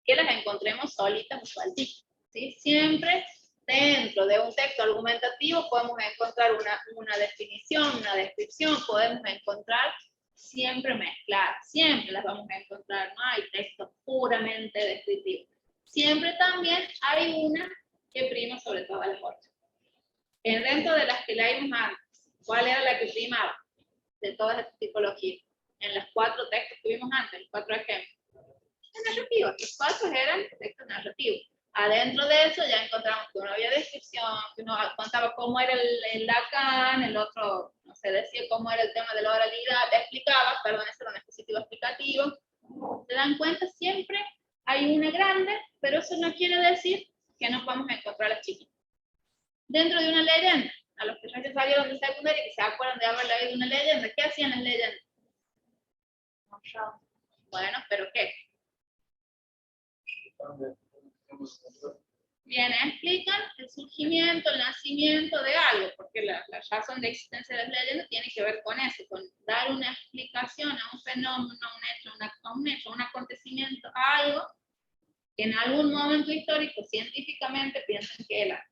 que las encontremos solitas o sueltitas, ¿sí? Siempre dentro de un texto argumentativo podemos encontrar una definición, una descripción, podemos encontrar siempre mezcladas, siempre las vamos a encontrar, no hay textos puramente descriptivos. Siempre también hay una que prima sobre todas las otras. Dentro de las que leímos antes, ¿cuál era la que primaba? De todas estas tipologías, en los 4 textos que vimos antes, los 4 ejemplos. Narrativos, los 4 eran textos narrativos. Adentro de eso ya encontramos que uno había descripción, que uno contaba cómo era el Lacan, el otro, no sé, decía cómo era el tema de la oralidad, explicaba, perdón, ese era un dispositivo explicativo. ¿Se dan cuenta? Siempre hay una grande, pero eso no quiere decir que no podamos encontrar las chiquitas. Dentro de una leyenda, a los que recién salieron de secundaria y que se acuerdan de haber leído una leyenda, ¿qué hacían las leyendas? Bueno, ¿pero qué? Bien, explican el surgimiento, el nacimiento de algo, porque la razón de existencia de las leyendas tiene que ver con eso, con dar una explicación a un fenómeno, a un hecho, a un acontecimiento, a algo que en algún momento histórico, científicamente, piensan que las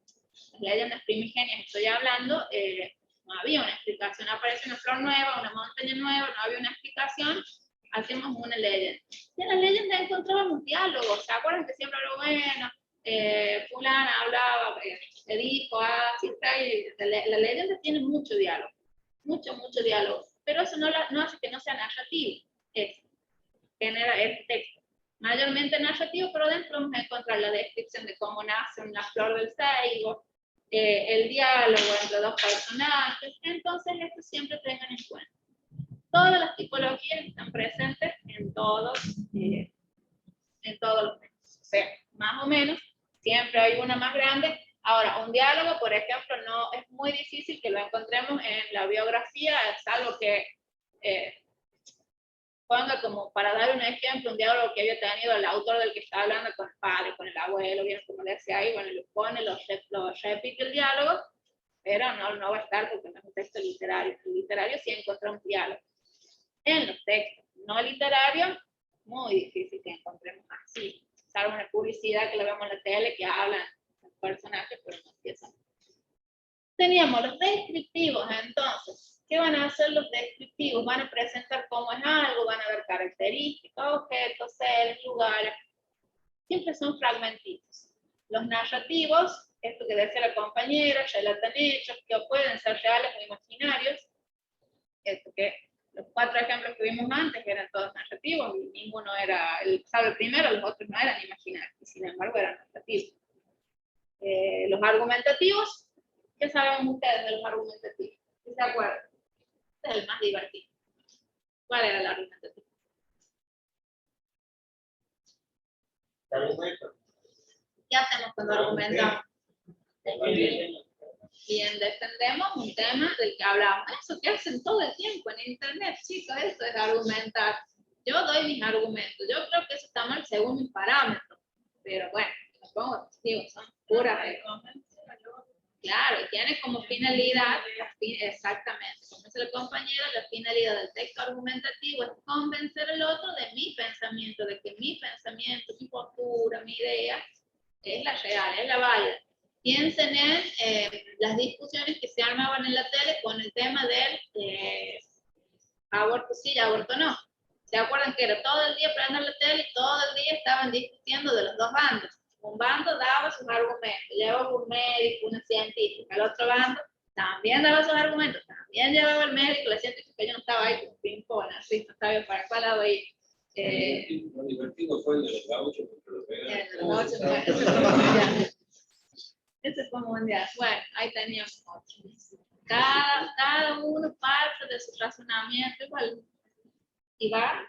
leyendas primigenias, estoy hablando, no había una explicación, aparece una flor nueva, una montaña nueva, no había una explicación, hacemos una leyenda. Y en la leyenda encontrábamos diálogos, ¿se acuerdan que siempre lo bueno? Fulana hablaba, le dijo, así está, y la leyenda tiene mucho diálogo, mucho diálogo, pero eso no hace que no sea narrativo, genera el texto, mayormente narrativo, pero dentro vamos a encontrar la descripción de cómo nace una flor del ceibo, el diálogo entre dos personajes, entonces esto siempre tengan en cuenta. Todas las tipologías están presentes en todos los textos, o sea, más o menos, siempre hay una más grande. Ahora, un diálogo, por ejemplo, no es muy difícil que lo encontremos en la biografía, es algo que ponga como para dar un ejemplo, un diálogo que había tenido el autor del que está hablando con el padre, con el abuelo, bien como le decía ahí, bueno, lo pone, lo repite el diálogo, pero no va a estar porque no es un texto literario. El literario sí encontramos diálogo. En los textos no literarios, muy difícil que encontremos así. Salvo una publicidad que lo vemos en la tele que hablan los personajes, pero no empiezan. Teníamos los descriptivos, entonces, ¿qué van a hacer los descriptivos? Van a presentar cómo es algo, van a ver características, objetos, seres, lugares. Siempre son fragmentitos. Los narrativos, esto que decía la compañera, relatan hechos que pueden ser reales o imaginarios. Esto que los 4 ejemplos que vimos antes eran todos narrativos, y ninguno era, salvo el primero, los otros no eran imaginarios, y sin embargo eran narrativos. Los argumentativos, ¿qué saben ustedes de los argumentativos? ¿Sí se acuerdan? Este es el más divertido. ¿Cuál era el argumentativo? ¿Qué hacemos cuando argumentamos? Bien, defendemos un tema del que hablamos. Eso que hacen todo el tiempo en internet, chicos, eso es argumentar. Yo doy mis argumentos. Yo creo que eso está mal según mis parámetros. Pero bueno, me pongo testigos, son puras. Claro, y tiene como finalidad, exactamente, como dice la compañera, la finalidad del texto argumentativo es convencer al otro de mi pensamiento, de que mi pensamiento, mi postura, mi idea es la real, es la válida. Piensen en las discusiones que se armaban en la tele con el tema del aborto sí, aborto no. ¿Se acuerdan que era todo el día prender la tele y todo el día estaban discutiendo de los dos bandos? Un bando daba sus argumentos, llevaba un médico, una científica, el otro bando también daba sus argumentos, también llevaba el médico, la científica, yo no estaba ahí con ping-pong, así, no sabía para cuál lado ir. Lo divertido fue el de los gauchos, porque los veganos. Ese fue mundial. Bueno, ahí teníamos otro. Cada uno parte de su razonamiento igual, y va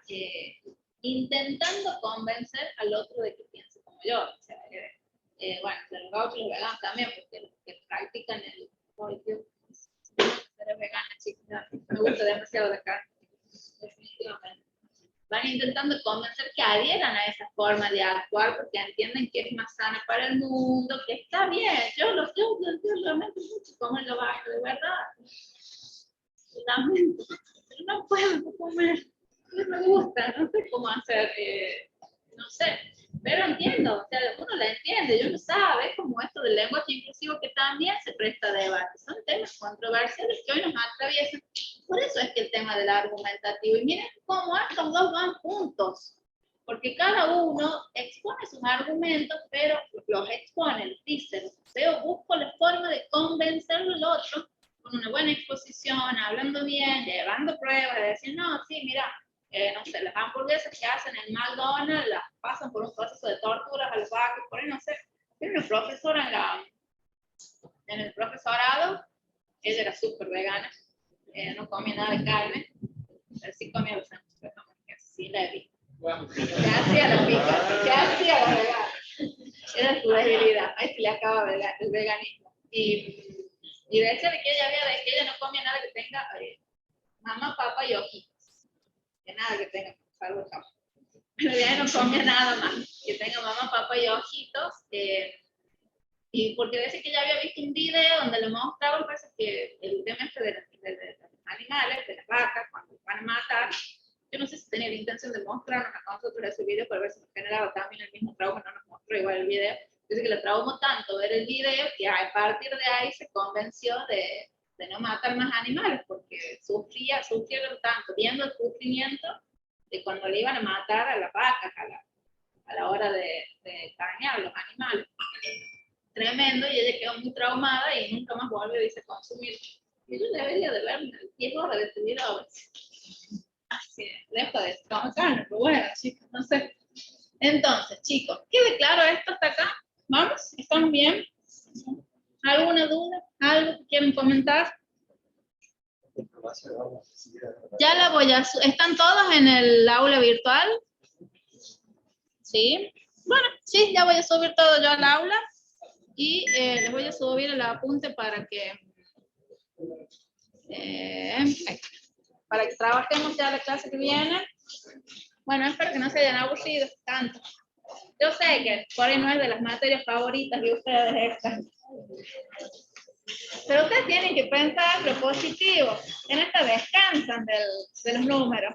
intentando convencer al otro de que piense como yo. O sea, bueno, de los gauchos y los veganos también, porque los que practican el pollo, ser vegana, chicos, me gusta demasiado de carne, definitivamente. Van intentando convencer que adhieran a esa forma de actuar porque entienden que es más sana para el mundo, que está bien. Yo lamento mucho comer lo bajo, de verdad. Lamento, pero no puedo comer. No me gusta, no sé cómo hacer, no sé, pero entiendo, o sea, uno la entiende, uno sabe, es como esto del lenguaje inclusivo que también se presta a debate, son temas controversiales que hoy nos atraviesan, por eso es que el tema del argumentativo, y miren cómo estos dos van juntos, porque cada uno expone sus argumentos, pero los expone, los dice, yo busco la forma de convencerlo al otro con una buena exposición, hablando bien, llevando pruebas, de decir, no, sí, mira, no sé, las hamburguesas que hacen en McDonald's las pasan por un proceso de torturas a los vacos, por ahí no sé. Tiene una profesora en el profesorado, ella era súper vegana, no comía nada de carne, pero sí comía los sándwiches, sí la vi. ¿Qué hacía la pica? ¿Qué hacía la vegana? Era su debilidad, ahí se le acaba el veganismo. Y decía que ella no comía nada que tenga mamá, papá y ojitos. Que nada que tenga, salvo el campo. Pero ya no comía nada más. Que tenga mamá, papá y ojitos. Y porque dice que ya había visto un video donde le mostraba, parece que el tema este de los animales, de las vacas, cuando los van a matar. Yo no sé si tenía la intención de mostrarnos a nosotros ese video para ver si nos generaba también el mismo trauma, no nos mostró igual el video. Dice que le traumó tanto ver el video que a partir de ahí se convenció de no matar más animales, porque sufrieron tanto, viendo el sufrimiento de cuando le iban a matar a las vacas a la hora de carnear los animales. Tremendo, y ella quedó muy traumada y nunca más volvió, dice, a consumir. Y yo debería de ver el tiempo de este video. Así, dejo de comer carne, pero bueno, chicos, no sé. Entonces, chicos, ¿quede claro esto hasta acá? ¿Vamos? ¿Estamos bien? ¿Alguna duda? ¿Algo que quieren comentar? Ya la voy a... ¿Están todos en el aula virtual? ¿Sí? Bueno, sí, ya voy a subir todo yo al aula. Y les voy a subir el apunte para que trabajemos ya la clase que viene. Bueno, espero que no se hayan aburrido tanto. Yo sé que por ahí no es de las materias favoritas de ustedes esta. Pero ustedes tienen que pensar lo positivo. En esta descansan de los números.